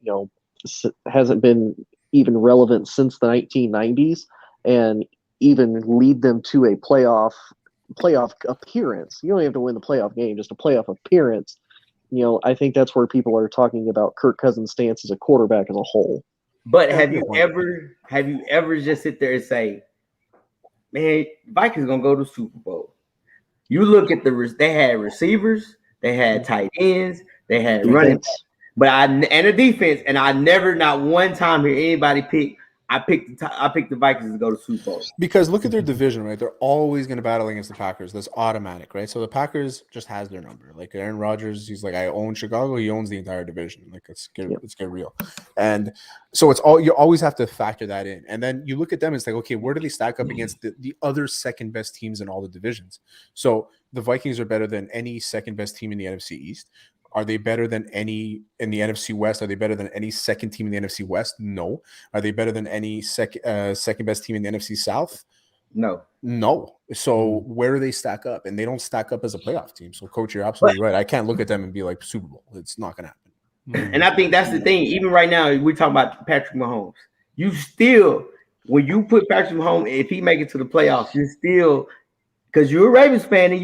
hasn't been even relevant since the 1990s, and even lead them to a playoff appearance. You don't have to win the playoff game, just a playoff appearance. I think that's where people are talking about Kirk Cousins' stance as a quarterback as a whole. But have you ever just sit there and say, man, Vikings gonna go to Super Bowl? You look at they had receivers, they had tight ends, they had running, and a defense. And I never, not one time, hear anybody pick. I picked the Vikings to go to Super Bowl. Because look at their division, right? They're always going to battle against the Packers. That's automatic, right? So the Packers just has their number. Like Aaron Rodgers, he's like, I own Chicago. He owns the entire division. Like let's get real. And so you always have to factor that in. And then you look at them and it's like, okay, where do they stack up against the other second best teams in all the divisions? So the Vikings are better than any second best team in the NFC East. Are they better than any in the NFC West? Are they better than any second team in the NFC West? No. Are they better than any second best team in the NFC South? No. So where do they stack up? And they don't stack up as a playoff team. So, Coach, you're absolutely right. I can't look at them and be like Super Bowl. It's not going to happen. And I think that's the thing. Even right now, we're talking about Patrick Mahomes. You still, when you put Patrick Mahomes, if he make it to the playoffs, you still. Because you're a Ravens fan, and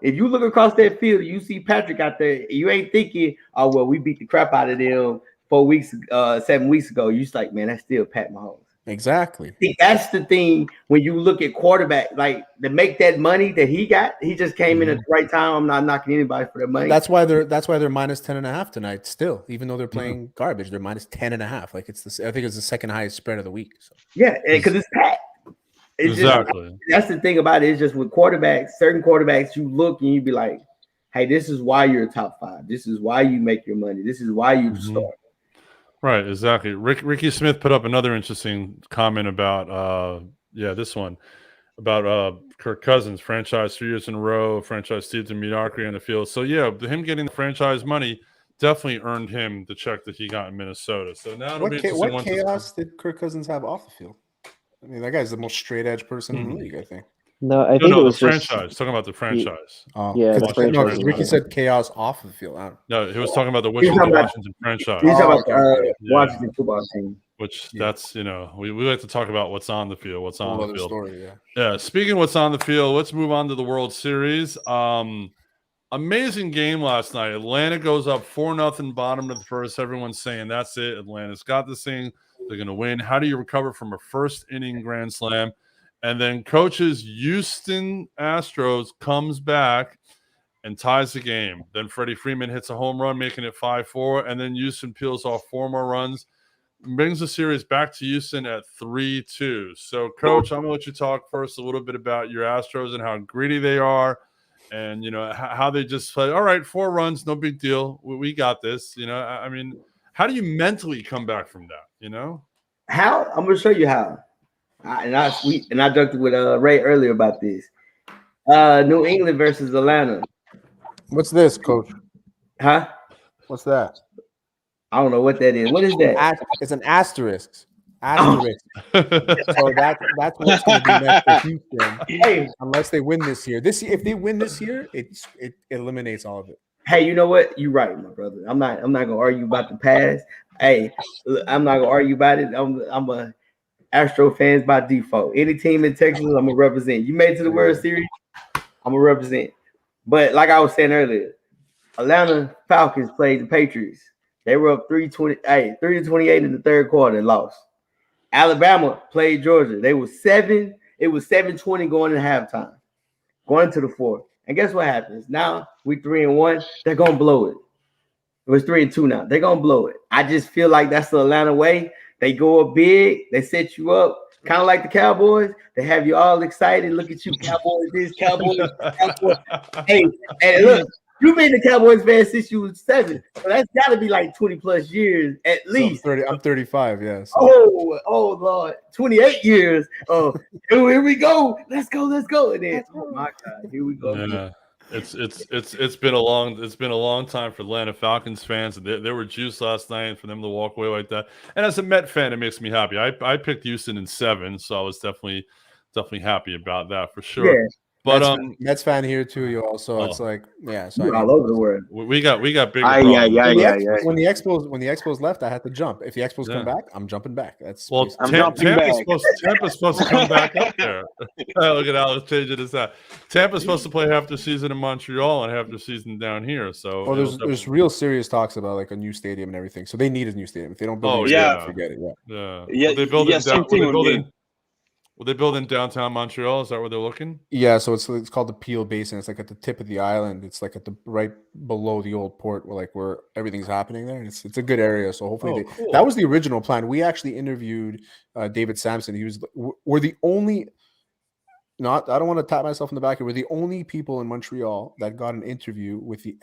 if you look across that field, you see Patrick out there, you ain't thinking, oh, well, we beat the crap out of them 7 weeks ago. You're just like, man, that's still Pat Mahomes. Exactly. I think that's the thing when you look at quarterback, like to make that money that he got, he just came in at the right time. I'm not knocking anybody for their money. That's why they're minus 10.5 tonight still, even though they're playing garbage. They're minus 10.5. Like I think it's the second highest spread of the week. So. Yeah, because it's Pat. Exactly. That's the thing about it. It's just with quarterbacks, certain quarterbacks, you look and you be like, hey, this is why you're a top 5. This is why you make your money. This is why you start. Right, exactly. Ricky Smith put up another interesting comment about, this one, about Kirk Cousins, franchise 3 years in a row, franchise season mediocrity on the field. So, yeah, him getting the franchise money definitely earned him the check that he got in Minnesota. So now it'll be interesting. What chaos did Kirk Cousins have off the field? I mean, that guy's the most straight edge person in the league, I think. No, I think it was the franchise. Talking about the franchise. The franchise. Ricky said chaos off the field. No, he was talking about the Washington franchise. He's talking about Washington football team. Which that's we like to talk about what's on the field, what's on the field. Story, yeah. Speaking of what's on the field, let's move on to the World Series. Amazing game last night. Atlanta goes up 4-0 bottom of the first. Everyone's saying that's it. Atlanta's got this thing. They're going to win. How do you recover from a first inning grand slam? And then coach's Houston Astros comes back and ties the game. Then Freddie Freeman hits a home run, making it 5-4. And then Houston peels off 4 more runs, brings the series back to Houston at 3-2. So, Coach, I'm going to let you talk first a little bit about your Astros and how greedy they are and how they just play. All right, 4 runs, no big deal. We got this. I mean, how do you mentally come back from that? How? I'm gonna show you how. I joked with Ray earlier about this. New England versus Atlanta. What's this, Coach? Huh? What's that? I don't know what that is. What is that? It's an asterisk. Asterisk. So that's what's going to be next for Houston. Hey, unless they win this year. If they win this year, it eliminates all of it. Hey, you know what? You're right, my brother. I'm not gonna argue about the past. Hey, I'm not gonna argue about it. I'm a Astro fans by default. Any team in Texas, I'm gonna represent. You made it to the World Series, I'm gonna represent. But like I was saying earlier, Atlanta Falcons played the Patriots. They were up 3-28 in the third quarter and lost. Alabama played Georgia. It was 7-20 going into halftime, going into the fourth. And guess what happens? Now we 3-1. They're gonna blow it. It was 3-2 now. They're gonna blow it. I just feel like that's the Atlanta way. They go up big, they set you up, kind of like the Cowboys. They have you all excited. Look at you, Cowboys, this, Cowboys, Cowboys. Hey, and look, you've been the Cowboys fan since you was 7. So that's got to be like 20 plus years at least. So I'm 35, yeah. So. Oh Lord, 28 years. Oh, here we go. Let's go. And then, oh my God, here we go. Yeah. It's been a long time for Atlanta Falcons fans. They were juiced last night, and for them to walk away like that. And as a Met fan, it makes me happy. I picked Houston in 7, so I was definitely happy about that for sure. Yeah. But Mets fan here too. You also it's like so you're all over the world. We got bigger problems. When the Expos left, I had to jump. If the Expos come back, I'm jumping back. That's Tampa's supposed to come back up there. Look at Alex changing his hat. Tampa's supposed to play half the season in Montreal and half the season down here. So there's real serious talks about like a new stadium and everything. So they need a new stadium. If they don't build forget it. Yeah. Will they build in downtown Montreal? Is that where they're looking? Yeah, so it's called the Peel Basin. It's like at the tip of the island. It's like at the right below the old port, where everything's happening there. And it's a good area. So hopefully that was the original plan. We actually interviewed David Sampson. We're the only. I don't want to tap myself in the back here. We're the only people in Montreal that got an interview with the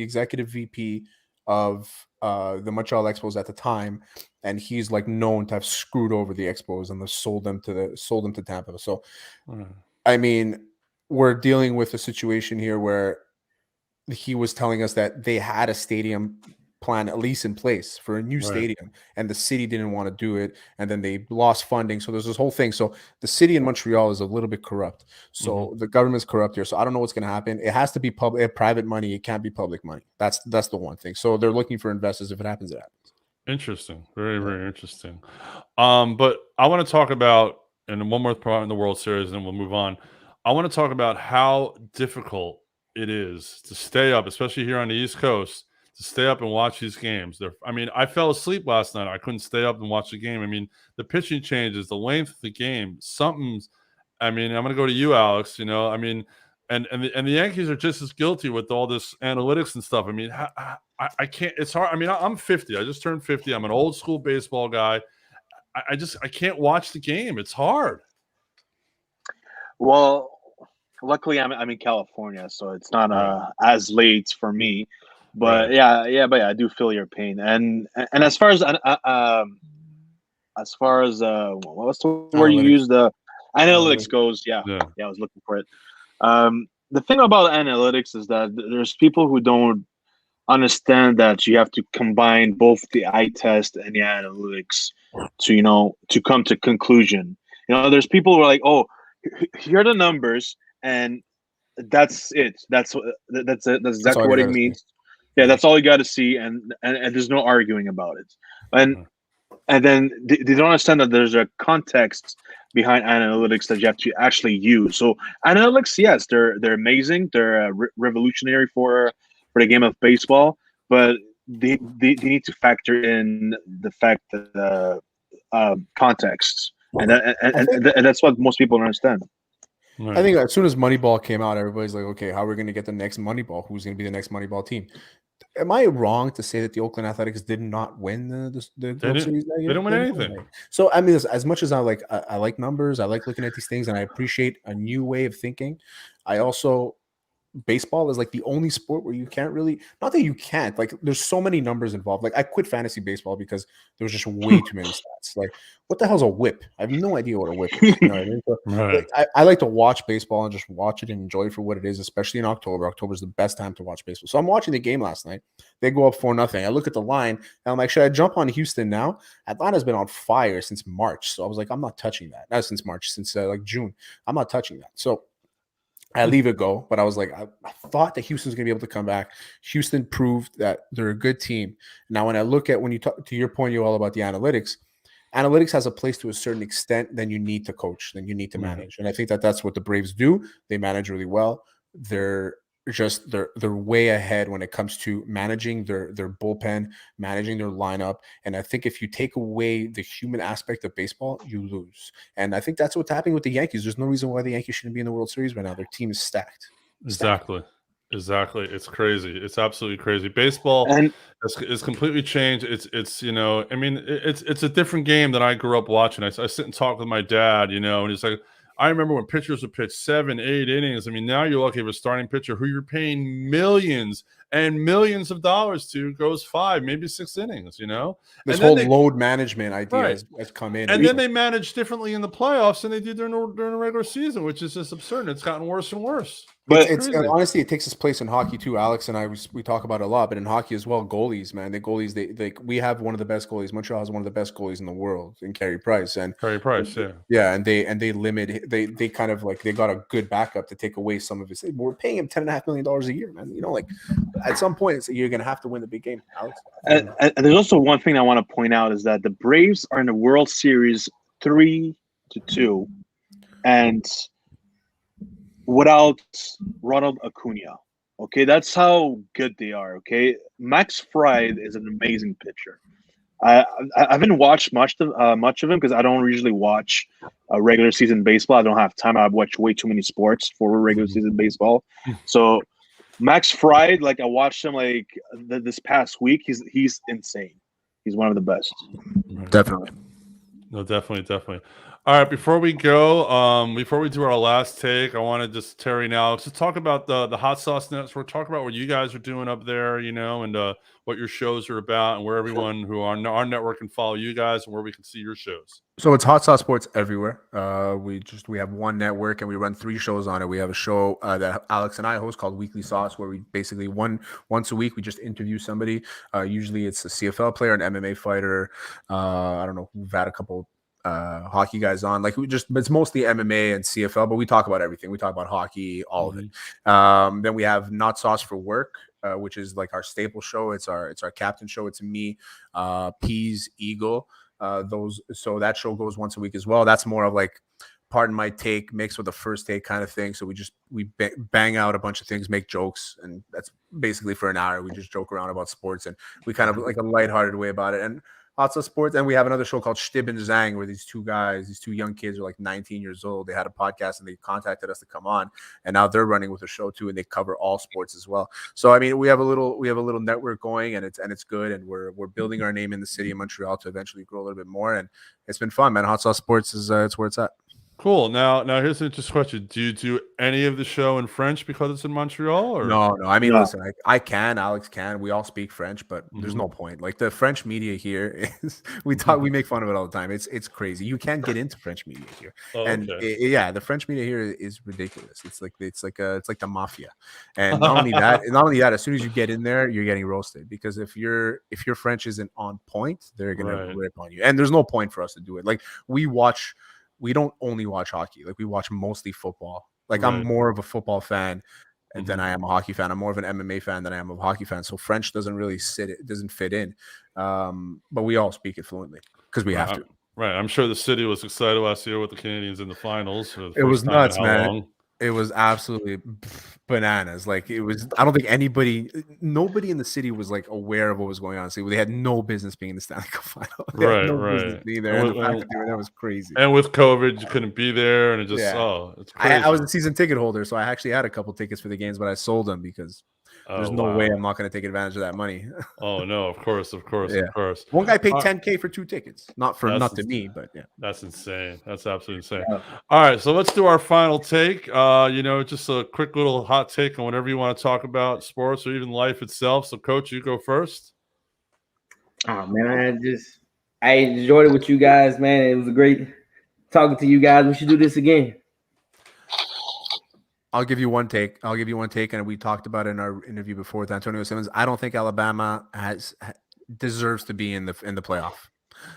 executive VP of the Montreal Expos at the time, and he's like known to have screwed over the Expos and sold them to Tampa. So, I mean, we're dealing with a situation here where he was telling us that they had a stadium plan at least in place for a new stadium, and the city didn't want to do it, and then they lost funding. So there's this whole thing. So the city in Montreal is a little bit corrupt. So the government's corrupt here. So I don't know what's going to happen. It has to be private money. It can't be public money. That's the one thing. So they're looking for investors. If it happens, it happens. Interesting. Very, very interesting. But I want to talk about, and one more part in the World Series, and then we'll move on. I want to talk about how difficult it is to stay up, especially here on the East Coast, to stay up and watch these games. I fell asleep last night. I couldn't stay up and watch the game. I mean, the pitching changes, the length of the game, I'm going to go to you, Alex, and the Yankees are just as guilty with all this analytics and stuff. I mean, I can't, it's hard. I mean, I'm 50. I just turned 50. I'm an old school baseball guy. I can't watch the game. It's hard. Well, luckily I'm in California, so it's not as late for me. But I do feel your pain. And as far as what was the word you used? The analytics goes. I was looking for it. The thing about analytics is that there's people who don't understand that you have to combine both the eye test and the analytics to come to conclusion. There's people who are like, oh, here are the numbers, and that's it. That's exactly what it means. Yeah, that's all you got to see, and there's no arguing about it. And then they don't understand that there's a context behind analytics that you have to actually use. So analytics, yes, they're amazing. They're revolutionary for the game of baseball, but they need to factor in the fact that context, and that's what most people don't understand. Right. I think as soon as Moneyball came out, everybody's like, okay, how are we going to get the next Moneyball? Who's going to be the next Moneyball team? Am I wrong to say that the Oakland Athletics did not win the World Series that year? They didn't win anything. So, I mean, as much as I like numbers, I like looking at these things, and I appreciate a new way of thinking. I also baseball is like the only sport where you can't really, not that you can't, like there's so many numbers involved. Like I quit fantasy baseball because there was just way too many stats. Like what the hell's a whip? I have no idea what a whip is. You know what I mean? So, Right. I like to watch baseball and just watch it and enjoy it for what it is, especially in October. October is the best time to watch baseball. So I'm watching the game last night. They go up 4-0. I look at the line and I'm like, should I jump on Houston now? Atlanta's been on fire since March. So I was like, I'm not touching that. Not since March, since like June. I'm not touching that. So I leave it go, but I was like, I thought that Houston's going to be able to come back. Houston proved that they're a good team. Now, when I look at, when you talk to your point, you all about the analytics has a place to a certain extent. Then you need to coach, then you need to manage. And I think that that's what the Braves do. They manage really well. They're way ahead when it comes to managing their bullpen, managing their lineup. And I think if you take away the human aspect of baseball, you lose. And I think that's what's happening with the Yankees. There's no reason why the Yankees shouldn't be in the World Series right now. Their team is stacked. Exactly. It's crazy. It's absolutely crazy. Baseball is completely changed. It's you know, I mean, it's a different game than I grew up watching. I sit and talk with my dad, you know, and he's like, I remember when pitchers would pitch 7, 8 innings. I mean, now you're lucky if a starting pitcher who you're paying millions and millions of dollars to goes 5, maybe 6 innings, you know? This whole load management idea has come in. And then they manage differently in the playoffs than they did during the regular season, which is just absurd. It's gotten worse and worse. But it's honestly, it takes its place in hockey too. Alex and I, we talk about it a lot, but in hockey as well, goalies, man, we have one of the best goalies. Montreal has one of the best goalies in the world in Carey Price, and and they limit. They kind of like they got a good backup to take away some of his. We're paying him $10.5 million a year, man. You know, like at some point, you're gonna have to win the big game, Alex. And there's also one thing I want to point out is that the Braves are in the World Series 3-2, and without Ronald Acuna. Okay, that's how good they are. Okay, Max Fried is an amazing pitcher. I haven't watched much of him because I don't usually watch regular season baseball. I don't have time. I watch way too many sports for regular season baseball. So Max Fried, like I watched him like this past week. He's insane. He's one of the best. Definitely. No, definitely. All right, before we go, before we do our last take, I want to just, Terry and Alex, just talk about the Hot Sauce Network. Talk about what you guys are doing up there, you know, and what your shows are about, and where everyone who are on our network can follow you guys, and where we can see your shows. So it's Hot Sauce Sports everywhere. We have one network, and we run 3 shows on it. We have a show that Alex and I host called Weekly Sauce, where we basically once a week we just interview somebody. Usually it's a CFL player, an MMA fighter. I don't know, we've had a couple hockey guys on, like it's mostly MMA and CFL, but we talk about everything. We talk about hockey, all of it. Then we have Not Sauce for Work, which is like our staple show. It's our captain show. It's me, Peas, Eagle. So that show goes once a week as well. That's more of like pardon my take mixed with the first take kind of thing. So we bang out a bunch of things, make jokes, and that's basically for an hour. We just joke around about sports, and we kind of like a lighthearted way about it. And lots of sports. And we have another show called Shtib and Zang, where these 2 guys, these 2 young kids are like 19 years old. They had a podcast and they contacted us to come on, and now they're running with a show too, and they cover all sports as well. So I mean, we have a little network going, and it's good, and we're building our name in the city of Montreal to eventually grow a little bit more, and it's been fun, man. Hot Sauce Sports is it's where it's at. Cool. Now here's an interesting question. Do you do any of the show in French because it's in Montreal? Or? No. I mean, listen, I can, Alex can. We all speak French, but there's no point. Like the French media here is, we make fun of it all the time. It's crazy. You can't get into French media here, the French media here is ridiculous. It's like the mafia, and not only that, as soon as you get in there, you're getting roasted, because if your French isn't on point, they're gonna rip on you. And there's no point for us to do it. Like we don't only watch hockey. Like we watch mostly football. Like I'm more of a football fan than I am a hockey fan. I'm more of an MMA fan than I am a hockey fan. So French doesn't really doesn't fit in. But we all speak it fluently because we have to. Right. I'm sure the city was excited last year with the Canadians in the finals. It was nuts, man. It was absolutely bananas. Like it was, I don't think nobody in the city was like aware of what was going on. So they had no business being in the Stanley Cup final. Business being there. And the fact that they were there was crazy. And with COVID, you couldn't be there, and it just it's crazy. I was a season ticket holder, so I actually had a couple tickets for the games, but I sold them because There's no way I'm not going to take advantage of that money. Oh no, of course. One guy paid $10K for 2 tickets, not to me, but yeah. That's insane. That's absolutely insane. All right, so let's do our final take. Just a quick little hot take on whatever you want to talk about, sports or even life itself. So, Coach, you go first. Oh man, I enjoyed it with you guys, man. It was a great talking to you guys. We should do this again. I'll give you one take, and we talked about it in our interview before with Antonio Simmons. I don't think Alabama deserves to be in the playoff.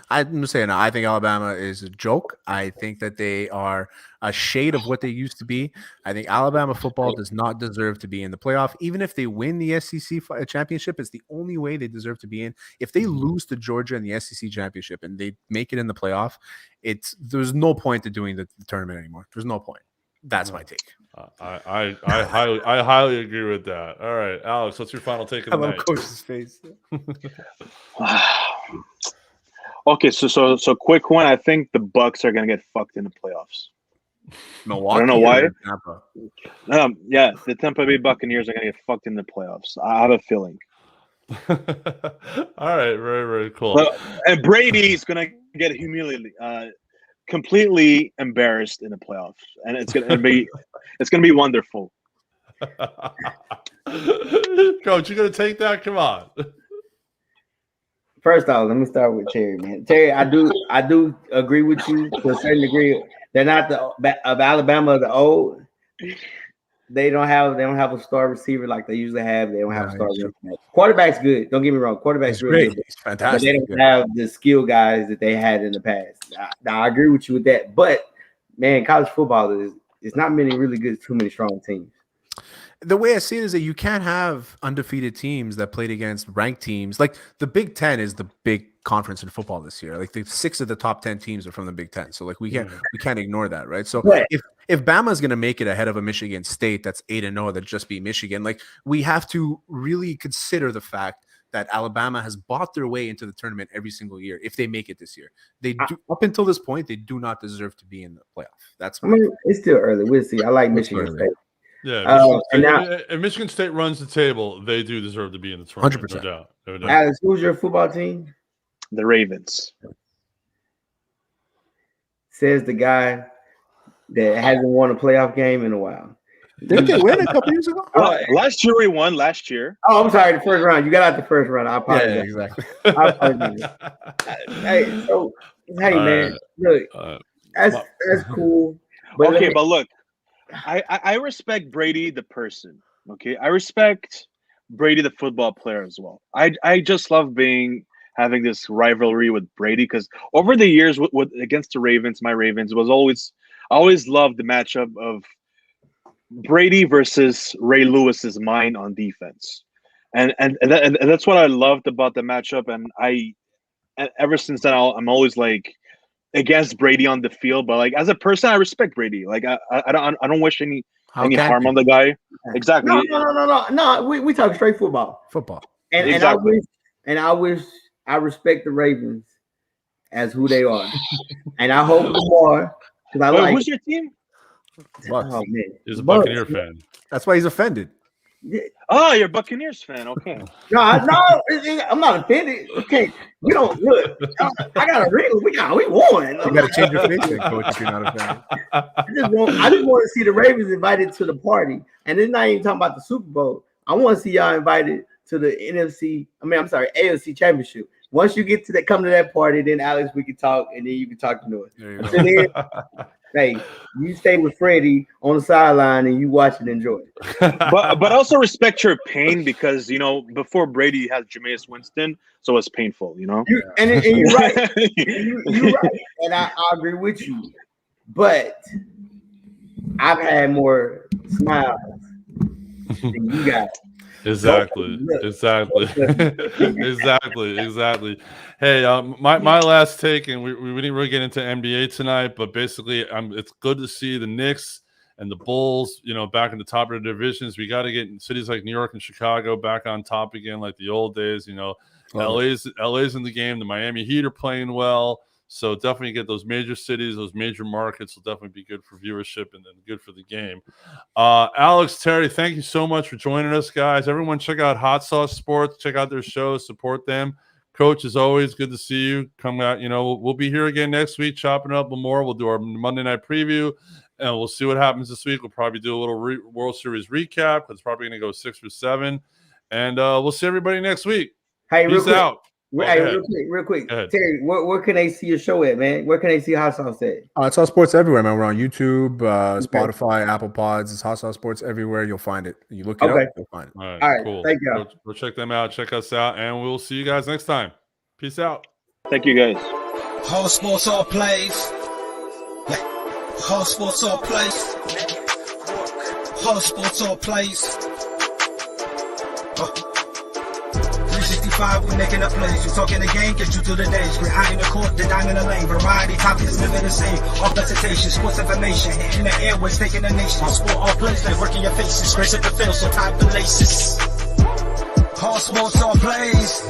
I'm saying I think Alabama is a joke. I think that they are a shade of what they used to be. I think Alabama football does not deserve to be in the playoff. Even if they win the SEC championship, it's the only way they deserve to be in. If they lose to Georgia in the SEC championship and they make it in the playoff, there's no point to doing the tournament anymore. There's no point. That's my take. I highly agree with that. All right, Alex, what's your final take of the night? Coach's face. Okay, so quick one. I think the Bucks are gonna get fucked in the playoffs. Milwaukee. I don't know why. Yeah, the Tampa Bay Buccaneers are gonna get fucked in the playoffs. I have a feeling. All right, very, very cool. And Brady's gonna get humiliated, completely embarrassed in the playoffs, and it's gonna be wonderful. Coach, you gonna take that? Come on. First off, let me start with Terry, man. Terry, I do agree with you to a certain degree. They're not of Alabama the old. They don't have a star receiver like they usually have. They don't have a star receiver. Quarterback's good. Don't get me wrong. Quarterback's really great. Good. It's fantastic. But they don't have the skill guys that they had in the past. Now I agree with you with that. But man, college football is not many really good, too many strong teams. The way I see it is that you can't have undefeated teams that played against ranked teams. Like the Big Ten is the big conference in football this year. Like 6 of the top 10 teams are from the Big Ten. So like we can't ignore that, right? So if Bama is going to make it ahead of a Michigan State that's 8-0 that just beat Michigan, like we have to really consider the fact that Alabama has bought their way into the tournament every single year. If they make it this year, they do, up until this point, they do not deserve to be in the playoff. It's still early. We'll see. I like Michigan State. Yeah, if Michigan State runs the table, they do deserve to be in the tournament. 100%. No doubt. Alex, who's your football team? The Ravens. Says the guy that hasn't won a playoff game in a while. Didn't they win a couple years ago? Last year we won. Last year. Oh, I'm sorry. The first round. You got out the first round. I apologize. Yeah, exactly. I apologize. Hey, man. Look, that's cool. But look. I respect Brady the person. Okay, I respect Brady the football player as well. I just love having this rivalry with Brady because over the years with against the Ravens, my Ravens I always loved the matchup of Brady versus Ray Lewis's mind on defense, and that's what I loved about the matchup. And ever since then I'm always like against Brady on the field, but like as a person, I respect Brady. Like I don't wish any harm on the guy. Exactly. No. We talk straight football. And exactly. and I respect the Ravens as who they are, and I hope more because who's your team? Bucks. Oh man, he's a Buccaneer fan. That's why he's offended. Oh, you're a Buccaneers fan. Okay. No, I'm not offended. Okay, we don't look. I got a ring. We won. You got to change your face, then, Coach. If you're not offended. I just want to see the Ravens invited to the party, and it's not even talking about the Super Bowl. I want to see y'all invited to the AFC Championship. Once you get to that, come to that party, then Alex, we can talk, and then you can talk to us. Hey, you stay with Freddie on the sideline and you watch and enjoy it. but also respect your pain because before Brady has Jameis Winston, so it's painful. You're right. You're right, and I agree with you. But I've had more smiles than you got. Exactly. Hey, my last take, and we didn't really get into NBA tonight, but basically, it's good to see the Knicks and the Bulls, back in the top of the divisions. We got to get cities like New York and Chicago back on top again, like the old days. LA's in the game. The Miami Heat are playing well. So definitely get those major cities, those major markets will definitely be good for viewership and then good for the game. Alex, Terry, thank you so much for joining us, guys. Everyone check out Hot Sauce Sports. Check out their shows. Support them. Coach, as always, good to see you. Come out. We'll be here again next week, chopping it up more. We'll do our Monday night preview, and we'll see what happens this week. We'll probably do a little World Series recap. It's probably going to go 6 or 7. And we'll see everybody next week. Hey, peace out. Real quick. Terry, where can they see your show at, man? Where can they see Hot Sauce at? Hot Sauce Sports everywhere, man. We're on YouTube, Spotify, Apple Pods. It's Hot Sauce Sports everywhere. You'll find it. You look it up, you'll find it. All right, cool. Thank you. Go check them out. Check us out, and we'll see you guys next time. Peace out. Thank you, guys. Whole sports all plays. Yeah. Whole sports all plays. Whole sports all plays. 365, we making a plays. We talking the game, get you through the days. We're high in the court, the dime in the lane. Variety, topics, never the same. All presentation, sports information. Hitting the airways, taking the nation. All sport, all plays, like working your faces. Grace at the field, so tie the laces. All sports, all plays.